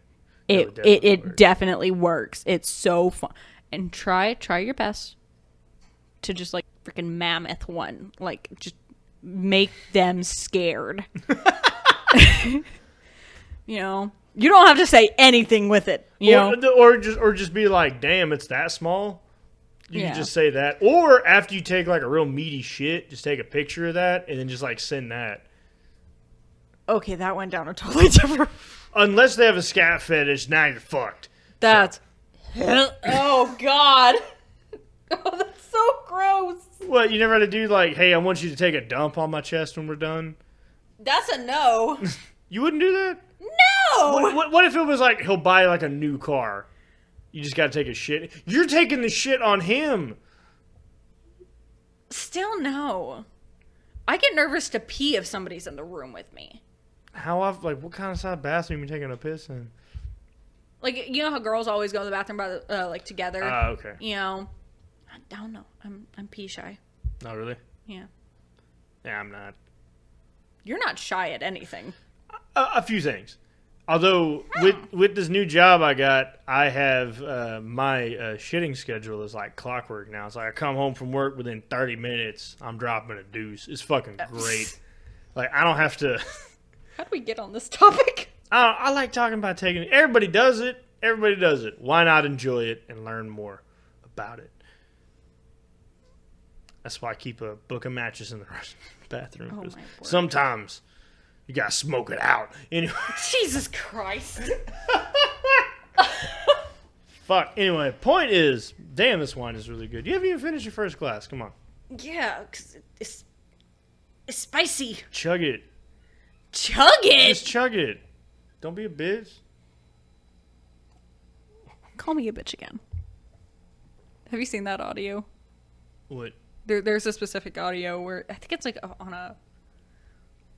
It definitely works. It's so fun. And try your best to just like freaking mammoth one. Like just make them scared. You know, you don't have to say anything with it. Or just be like, damn, it's that small. You can just say that. Or after you take like a real meaty shit, just take a picture of that and then just like send that. Okay, that went down a totally different. Unless they have a scat fetish, now you're fucked. That's oh god. Oh, that's so gross. What, you never had to do like, hey, I want you to take a dump on my chest when we're done? That's a no. You wouldn't do that? No. What if it was like he'll buy like a new car? You just got to take a shit. You're taking the shit on him. Still no. I get nervous to pee if somebody's in the room with me. How often? Like, what kind of size bathroom are you taking a piss in? Like, you know how girls always go to the bathroom by the, like together. Okay. You know, I don't know. I'm pee shy. Not really. Yeah. Yeah, I'm not. You're not shy at anything. A few things. Although with this new job I got, I have my shitting schedule is like clockwork now. It's like I come home from work within 30 minutes, I'm dropping a deuce. It's fucking great. Like I don't have to. How do we get on this topic? I like talking about taking it. Everybody does it. Everybody does it. Why not enjoy it and learn more about it? That's why I keep a book of matches in the bathroom. Oh, my word. Sometimes you gotta smoke it out. Anyway. Jesus Christ. Fuck. Anyway, point is, damn, this wine is really good. You haven't even finished your first glass. Come on. Yeah, because it's spicy. Chug it. Chug it? Just chug it. Don't be a bitch. Call me a bitch again. Have you seen that audio? What? There's a specific audio where I think it's like on a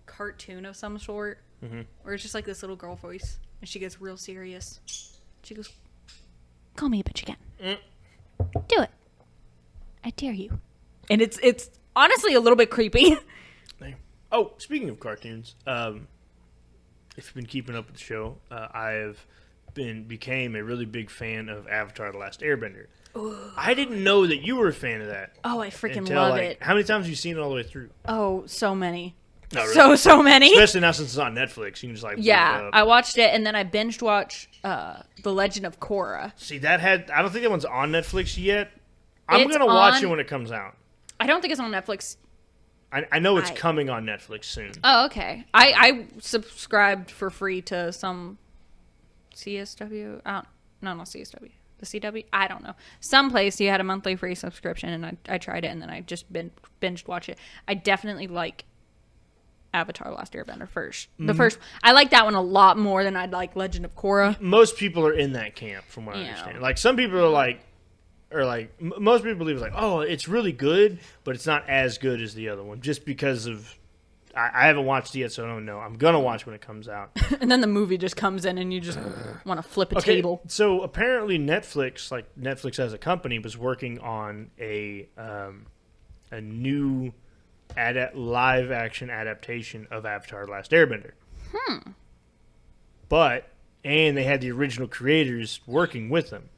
cartoon of some sort, where it's just like this little girl voice, and she gets real serious. She goes, "Call me a bitch again. Do it. I dare you." And it's honestly a little bit creepy. Oh, speaking of cartoons, if you've been keeping up with the show, I became a really big fan of Avatar: The Last Airbender. Ooh. I didn't know that you were a fan of that. Oh, I freaking love it. How many times have you seen it all the way through? Oh, so many. No, really? So many. Especially now since it's on Netflix. You can just like yeah, I watched it and then I binged watched The Legend of Korra. See, I don't think that one's on Netflix yet. I'm going to watch it when it comes out. I don't think it's on Netflix. I know it's coming on Netflix soon. Oh, okay. I subscribed for free to some CSW. No, not CSW. The CW? I don't know. Some place you had a monthly free subscription, and I tried it, and then I just binged watch it. I definitely like Avatar: Last Airbender first. The first, I like that one a lot more than I'd like Legend of Korra. Most people are in that camp, from what I understand. Like some people are most people believe it's like, oh, it's really good, but it's not as good as the other one, just because of I haven't watched it yet, so I don't know. I'm gonna watch when it comes out. And then the movie just comes in, and you just want to flip a table. So apparently Netflix, like Netflix as a company, was working on a new live action adaptation of Avatar: Last Airbender. And they had the original creators working with them.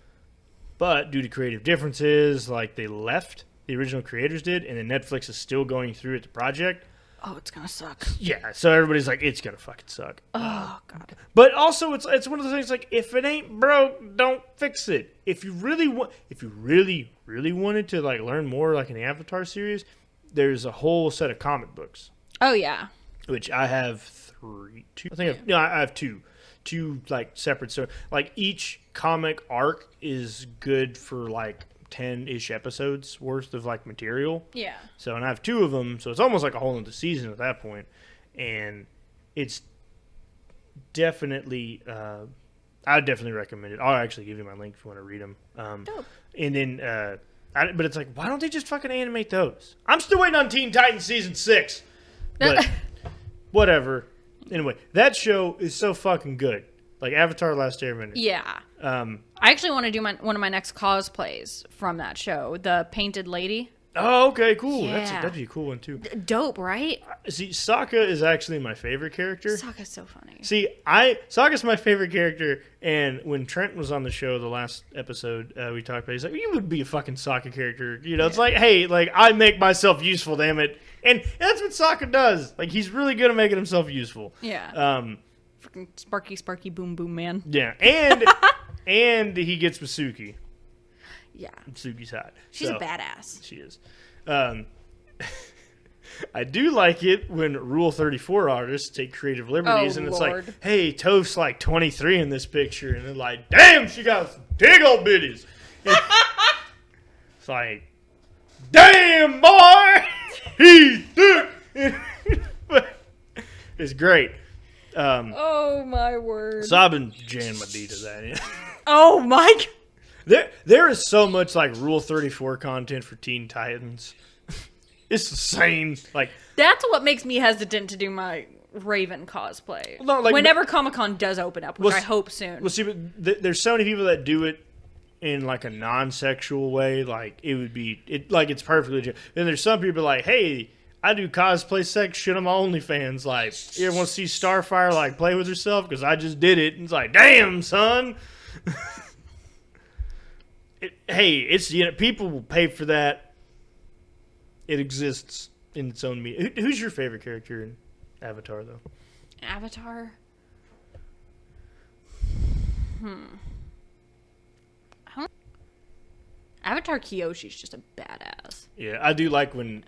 But due to creative differences, like they left, the original creators did, and then Netflix is still going through with the project. Oh, it's gonna suck. Yeah, so everybody's like, it's gonna fucking suck. Oh god. But also, it's one of those things like, if it ain't broke, don't fix it. If you really wanted to like learn more, like in the Avatar series, there's a whole set of comic books. Oh yeah. Which I have I have two like separate. So like each comic arc is good for like 10-ish episodes worth of like material. Yeah. So, and I have 2 of them, so it's almost like a whole other season at that point. And it's definitely, I would definitely recommend it. I'll actually give you my link if you want to read them. Dope. And then, but it's like, why don't they just fucking animate those? I'm still waiting on Teen Titans Season 6. But whatever. Anyway, that show is so fucking good. Like Avatar: Last Airbender. Yeah. I actually want to do one of my next cosplays from that show, the Painted Lady. Oh, okay, cool. Yeah. That'd be a cool one, too. Dope, right? See, Sokka is actually my favorite character. Sokka's so funny. See, Sokka's my favorite character, and when Trent was on the show the last episode, we talked about, he's like, you would be a fucking Sokka character. You know, it's like, hey, like, I make myself useful, damn it. And that's what Sokka does. Like, he's really good at making himself useful. Yeah. Fucking sparky, boom, boom, man. Yeah, and he gets Masuki. Yeah. Masuki's hot. She's a badass. She is. I do like it when Rule 34 artists take creative liberties, and it's Lord. like, hey, Toph's like 23 in this picture, and they're like, damn, she got some big old bitties. It's like, damn, boy, he did. It's great. Oh my word. So I've been jamming my D to that. Yeah. Oh my. There is so much like Rule 34 content for Teen Titans. It's insane. Like, that's what makes me hesitant to do my Raven cosplay. Well, no, like, whenever Comic-Con does open up, which I hope soon. Well, see, but there's so many people that do it in like a non-sexual way. Like it's perfectly legit. Then there's some people like, hey, I do cosplay sex shit on my OnlyFans. Like, you ever want to see Starfire like play with herself? Because I just did it. And it's like, damn, son. People will pay for that. It exists in its own media. Who's your favorite character in Avatar, though? Avatar? Avatar Kyoshi's just a badass. Yeah, I do like when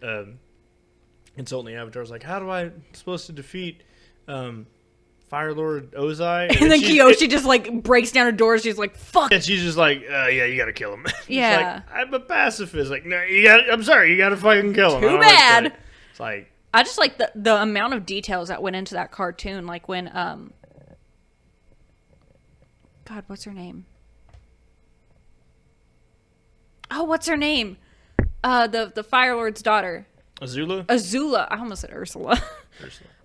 Consulting Avatar's like, how do I supposed to defeat Fire Lord Ozai? And then Kyoshi just like breaks down a door. She's like, fuck. And she's just like, yeah, you gotta kill him. Yeah. Like, I'm a pacifist. Like, no, I'm sorry, you gotta fucking kill him. Too bad. It's like, I just like the amount of details that went into that cartoon. Like when, God, what's her name? Oh, what's her name? The Fire Lord's daughter. Azula. I almost said Ursula.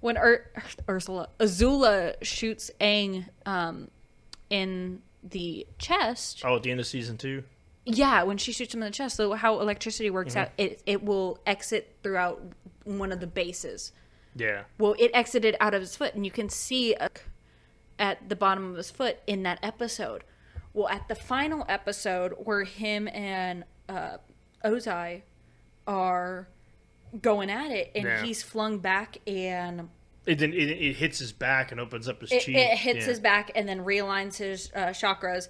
When Azula shoots Aang in the chest. Oh, at the end of season 2? Yeah, when she shoots him in the chest. So how electricity works out, it will exit throughout one of the bases. Yeah. Well, it exited out of his foot, and you can see at the bottom of his foot in that episode. Well, at the final episode where him and Ozai are going at it, and he's flung back, and it hits his back and opens up his cheek. It hits his back and then realigns his chakras.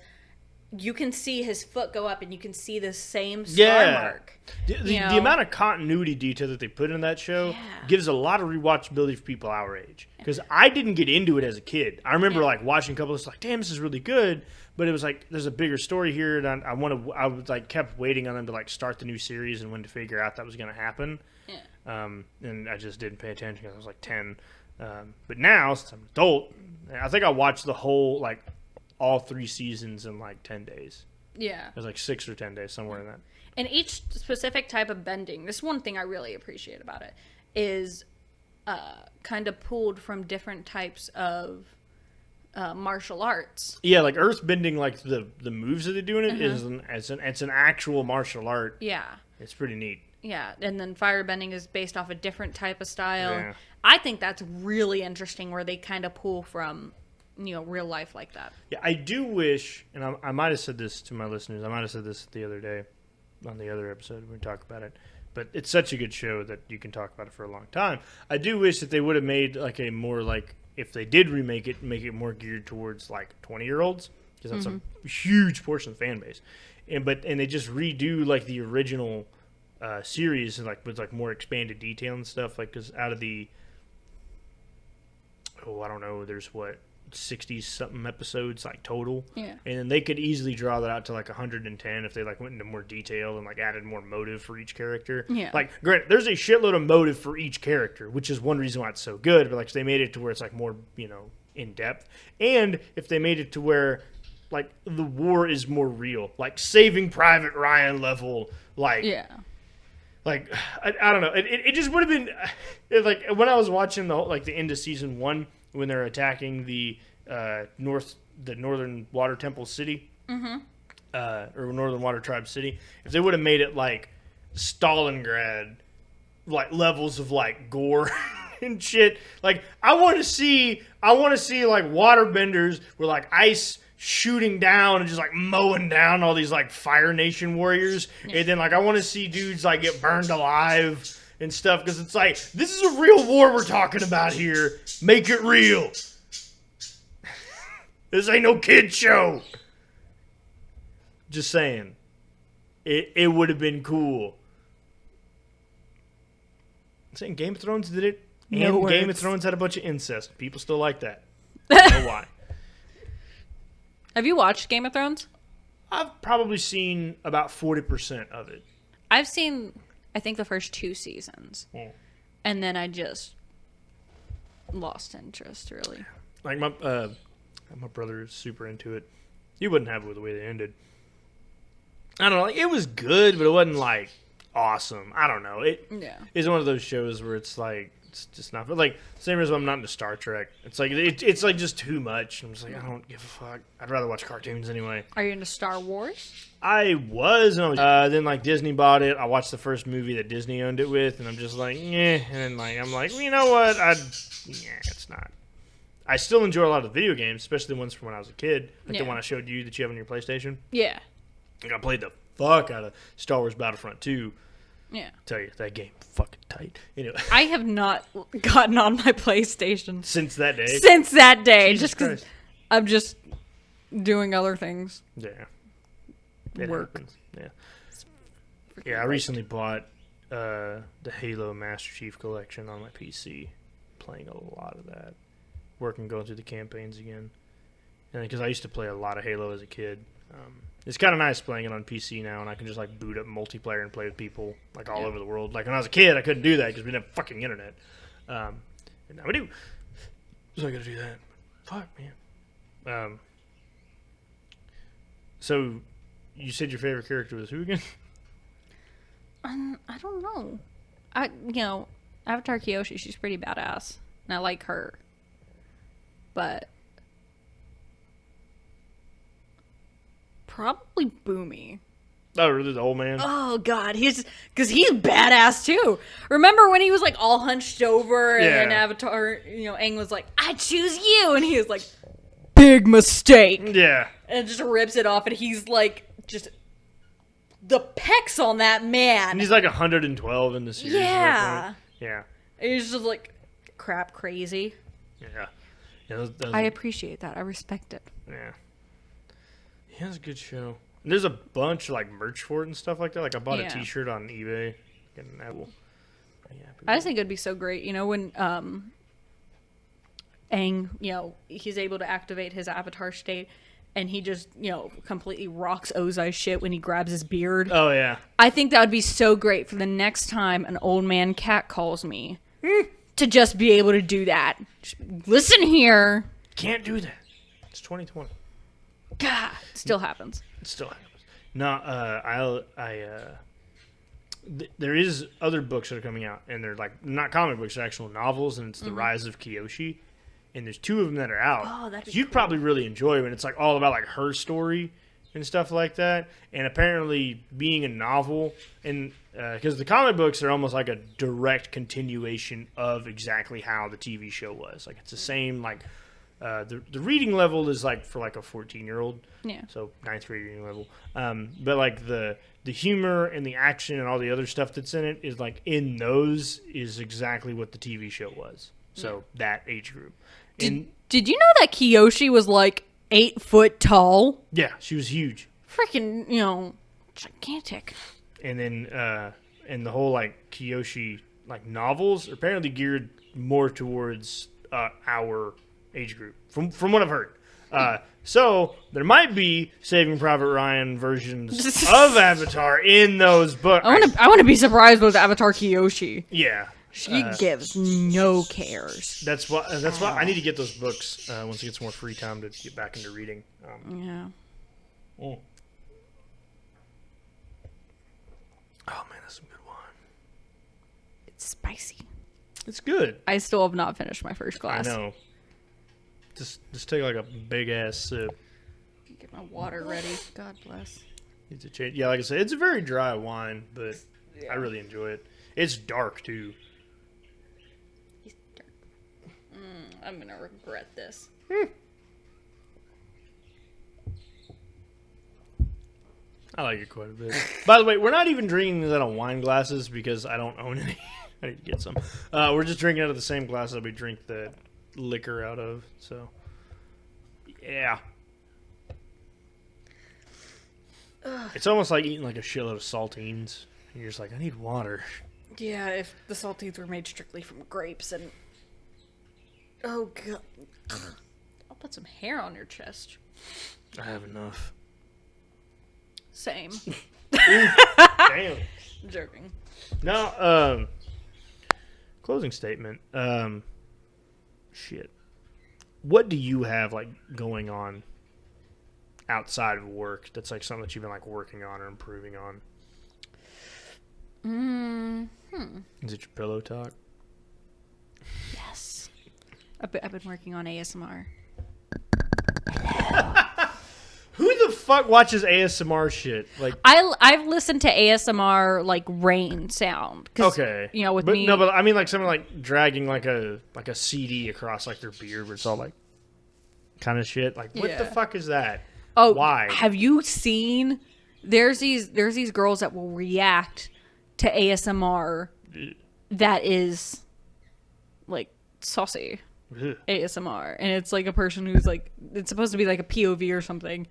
You can see his foot go up, and you can see the same scar mark. The amount of continuity detail that they put in that show gives a lot of rewatchability for people our age. Because I didn't get into it as a kid. I remember like watching a couple of like, damn, this is really good. But it was like, there's a bigger story here, and I was like kept waiting on them to like start the new series and when to figure out that was going to happen. Yeah. And I just didn't pay attention because I was like 10. But now, since I'm an adult, I think I watched the whole like all 3 seasons in like 10 days. Yeah. It was like 6 or 10 days, somewhere in that. And each specific type of bending, this one thing I really appreciate about it, is kind of pulled from different types of martial arts. Yeah, like earthbending, like the moves that they do in it it's an actual martial art. Yeah. It's pretty neat. Yeah, and then firebending is based off a different type of style. Yeah. I think that's really interesting where they kind of pull from, real life like that. Yeah, I do wish, and I might have said this to my listeners, I might have said this the other day on the other episode when we talked about it, but it's such a good show that you can talk about it for a long time. I do wish that they would have made like a more like, if they did remake it, make it more geared towards like 20-year-olds, because that's a huge portion of the fan base. And they just redo like the original series and like with like more expanded detail and stuff, like because out of the I don't know, there's 60 something episodes like total, and then they could easily draw that out to like 110 if they like went into more detail and like added more motive for each character. Like granted, there's a shitload of motive for each character, which is one reason why it's so good, but like they made it to where it's like more in depth, and if they made it to where like the war is more real, like Saving Private Ryan level, like like I don't know, it just would have been like when I was watching the end of season 1 when they're attacking the Northern Water Temple City, or Northern Water Tribe City. If they would have made it like Stalingrad, like levels of like gore and shit, like I want to see like waterbenders with like ice shooting down and just like mowing down all these like Fire Nation warriors, and then like I want to see dudes like get burned alive and stuff, because it's like, this is a real war we're talking about here. Make it real. This ain't no kid show. Just saying, it would have been cool. I'm saying Game of Thrones did it, and Game of Thrones had a bunch of incest. People still like that. I don't know why. Have you watched Game of Thrones? I've probably seen about 40% of it. I've seen, I think, the first 2 seasons. And then I just lost interest, really. Like, my brother is super into it. He wouldn't have it with the way they ended. I don't know. Like, it was good, but it wasn't, like, awesome. I don't know. It's one of those shows where it's, like, it's just not... Like, same reason I'm not into Star Trek. It's like, it's like, just too much. I'm just like, I don't give a fuck. I'd rather watch cartoons anyway. Are you into Star Wars? I was, and then like Disney bought it. I watched the first movie that Disney owned it with, and I'm just like, yeah. And then like I'm like, well, you know what? It's not. I still enjoy a lot of the video games, especially the ones from when I was a kid, like the one I showed you that you have on your PlayStation. Yeah. Like I played the fuck out of Star Wars Battlefront 2. Yeah. I tell you, that game fucking tight. Anyway. I have not gotten on my PlayStation since that day. Jesus just because I'm just doing other things. Yeah. Work. Happens. Yeah. I recently bought the Halo Master Chief Collection on my PC. Playing a lot of that. Going through the campaigns again. And because I used to play a lot of Halo as a kid. It's kind of nice playing it on PC now, and I can just like boot up multiplayer and play with people like all over the world. Like when I was a kid, I couldn't do that because we didn't have fucking internet. And now we do. So I gotta do that. Fuck, man. So you said your favorite character was who again? I don't know. Avatar Kyoshi, she's pretty badass, and I like her. But probably Boomy. Oh, really? The old man? Oh, God. Because he's badass, too. Remember when he was, like, all hunched over and then Avatar, Aang was like, I choose you. And he was like, big mistake. Yeah. And just rips it off. And he's, like, just the pecs on that man. And he's, like, 112 in the series. Yeah. Yeah. He's just, like, crap crazy. Yeah. Those I appreciate that. I respect it. Yeah. Yeah, it's a good show. And there's a bunch of like merch for it and stuff like that. Like I bought a T-shirt on eBay. Getting that. I just think it'd be so great, when Aang, he's able to activate his avatar state, and he just, completely rocks Ozai's shit when he grabs his beard. Oh yeah. I think that would be so great for the next time an old man cat calls me to just be able to do that. Just, listen here. Can't do that. It's 2020. God, it still happens. It still happens. No, there is other books that are coming out, and they're like not comic books, they're actual novels, and it's The Rise of Kiyoshi. And there's 2 of them that are out. Oh, that'd be you'd cool. probably really enjoy when it's like all about like her story and stuff like that. And apparently, being a novel, and because the comic books are almost like a direct continuation of exactly how the TV show was. Like it's the same. Like the reading level is like for like a 14-year-old. Yeah. So 9th grade reading level. But like the humor and the action and all the other stuff that's in it is like in those is exactly what the TV show was. So that age group. Did you know that Kiyoshi was like 8 foot tall? Yeah, she was huge. Freaking, gigantic. And then and the whole like Kiyoshi like novels are apparently geared more towards our age group from what I've heard. So there might be Saving Private Ryan versions of Avatar in those books. I want to be surprised with Avatar Kiyoshi. Yeah. She gives no cares. That's why I need to get those books once I get some more free time to get back into reading. Yeah. Oh man, that's some good wine. It's spicy. It's good. I still have not finished my first glass. I know. Just take like a big ass sip. Get my water ready. God bless. Needs to change. Yeah, like I said, it's a very dry wine, but I really enjoy it. It's dark too. I'm gonna regret this. I like it quite a bit. By the way, we're not even drinking these out of wine glasses because I don't own any. I need to get some. We're just drinking out of the same glass that we drink the liquor out of. So, yeah. It's almost like eating like a shitload of saltines. And you're just like, I need water. Yeah, if the saltines were made strictly from grapes and... Oh, God. I'll put some hair on your chest. I have enough. Same. Damn. I'm joking. No, closing statement. Shit. What do you have, like, going on outside of work that's, like, something that you've been, like, working on or improving on? Is it your pillow talk? Yes. I've been working on ASMR. Who the fuck watches ASMR shit? Like, I've listened to ASMR like rain sound. okay, with but me. no, but I mean like someone like dragging like a CD across like their beard, where it's all like kind of shit. Like, what the Yeah. fuck is that? Oh, why? Have you seen? There's these girls that will react to ASMR that is like saucy. Ugh. ASMR, and it's like a person who's like, it's supposed to be like a POV or something,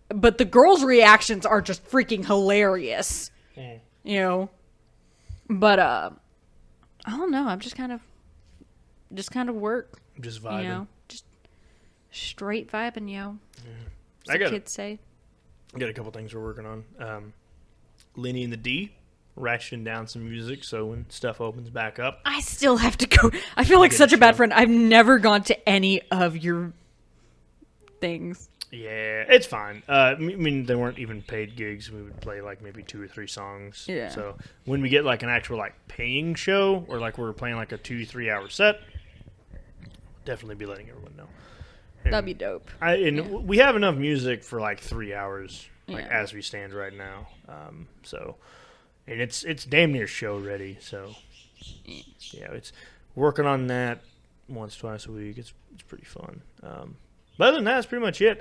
but the girls' reactions are just freaking hilarious. But I don't know, I'm just kind of work, Just vibing. just straight vibing, I got kids say. I got a couple things we're working on. Lenny and the D, ratcheting down some music so when stuff opens back up. I still have to go. I feel like such a bad friend. I've never gone to any of your things. Yeah, it's fine. I mean, they weren't even paid gigs. We would play like maybe 2 or 3 songs. Yeah. So when we get like an actual like paying show or like we're playing like a 2-3 hour set, definitely be letting everyone know. And That'd be dope. we have enough music for like 3 hours, like Yeah. as we stand right now. So, and it's damn near show ready. So, yeah, it's working on that once, twice a week. It's pretty fun. But other than that, that's pretty much it.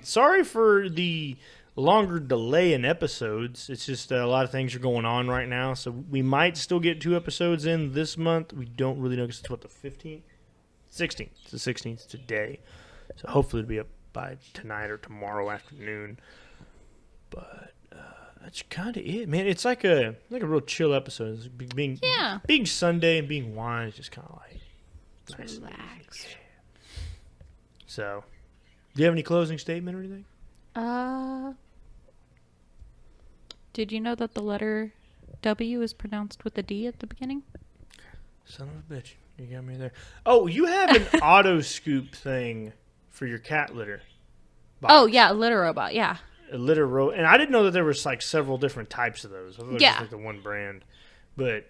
Sorry for the longer delay in episodes. It's just a lot of things are going on right now. So we might still get 2 episodes in this month. We don't really know because it's, what, the 15th? 16th. It's the 16th today. So hopefully it'll be up by tonight or tomorrow afternoon. But that's kind of it, man. It's like a real chill episode. It's being Sunday and being wine is just kind of like nice. Relax. Yeah. So, do you have any closing statement or anything? Did you know that the letter W is pronounced with a D at the beginning? Son of a bitch. You got me there. Oh, you have an auto scoop thing for your cat litter box. Oh, yeah, litter robot, yeah. a litter row, and I didn't know that there was like several different types of those. I thought it was Yeah. just like the one brand. But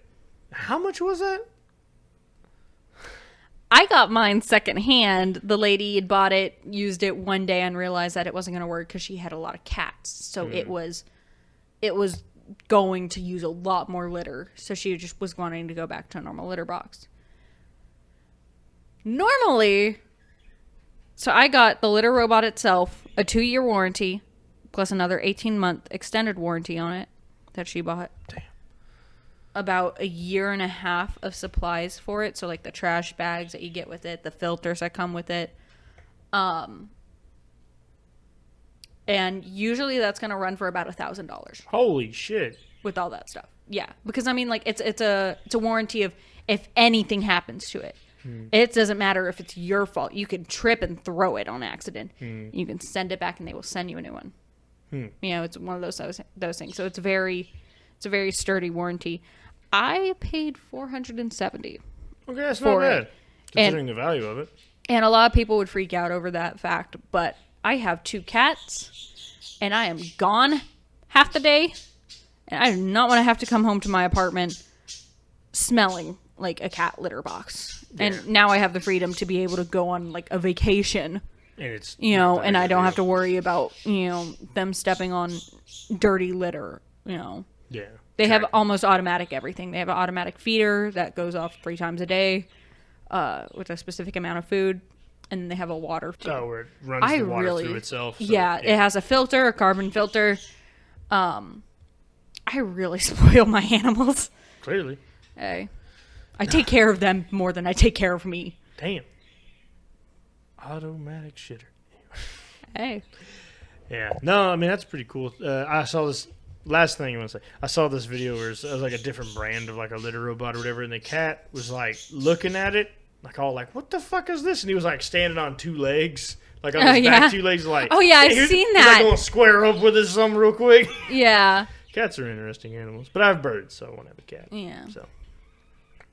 how much was that? I got mine secondhand. The lady had bought it, used it one day, and realized that it wasn't going to work because she had a lot of cats. So it was going to use a lot more litter. So she just was wanting to go back to a normal litter box. Normally, so I got the litter robot itself, a 2-year warranty, plus another 18-month extended warranty on it that she bought. Damn. About a year and a half of supplies for it. So like the trash bags that you get with it, the filters that come with it. And usually that's going to run for about $1,000 Holy shit. with all that stuff. Yeah. Because I mean, like it's a warranty of if anything happens to it. It doesn't matter if it's your fault. You can trip and throw it on accident. You can send it back and they will send you a new one. You know, it's one of those things. So it's a very sturdy warranty. I paid $470. Okay, that's For not bad. it. Considering the value of it. And a lot of people would freak out over that fact, but I have 2 cats and I am gone half the day and I do not want to have to come home to my apartment smelling like a cat litter box. Yeah. And now I have the freedom to be able to go on like a vacation, And it's you know, not that and I big a don't deal. have to worry about, you know, them stepping on dirty litter, you know. Yeah. They have almost automatic everything. They have an automatic feeder that goes off 3 times a day with a specific amount of food. And then they have a water too. Oh, where it runs the water through itself. So, Yeah, it has a filter, a carbon filter. I really spoil my animals. Clearly. Hey, I take care of them more than I take care of me. Damn. Automatic shitter. Hey. Yeah. No, I mean, that's pretty cool. I saw this. Last thing I want to say. I saw this video where it was like a different brand of like a litter robot or whatever, and the cat was like looking at it, like all like, what the fuck is this? And he was like standing on 2 legs. Like on his back, 2 legs, like. Oh, yeah, I've he's- seen he's, that. Like going to square up with us something real quick. Yeah. Cats are interesting animals, but I have birds, so I want to have a cat. Yeah. So,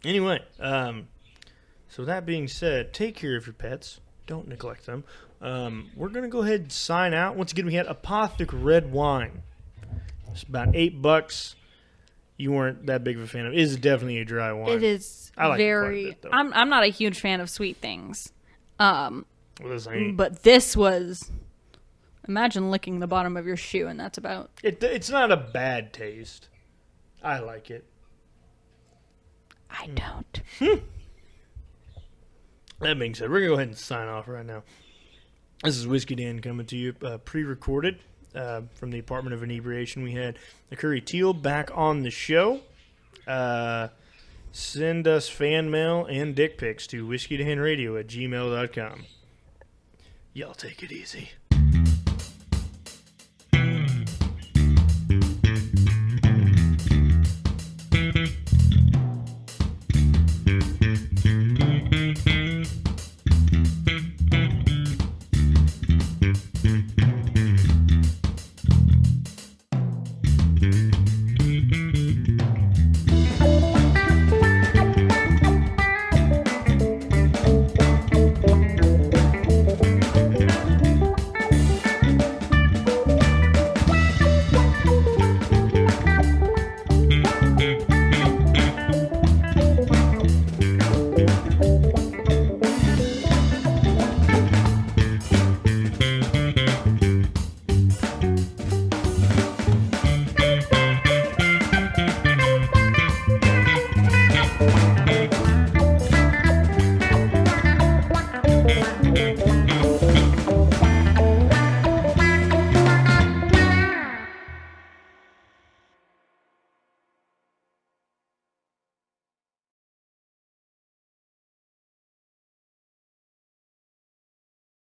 anyway, so that being said, take care of your pets. Don't neglect them. We're gonna go ahead and sign out. Once again, we had Apothic Red wine. It's about $8. You weren't that big of a fan of it. It is definitely a dry wine. It is I like it quite a very. bit, though. I'm not a huge fan of sweet things. Well, this ain't. But this was. Imagine licking the bottom of your shoe, and that's about. It's not a bad taste. I like it. I don't. That being said, we're going to go ahead and sign off right now. This is Whiskey Dan coming to you pre-recorded from the Department of Inebriation. We had Acure Teal back on the show. Send us fan mail and dick pics to whiskeydanradio@gmail.com. Y'all take it easy.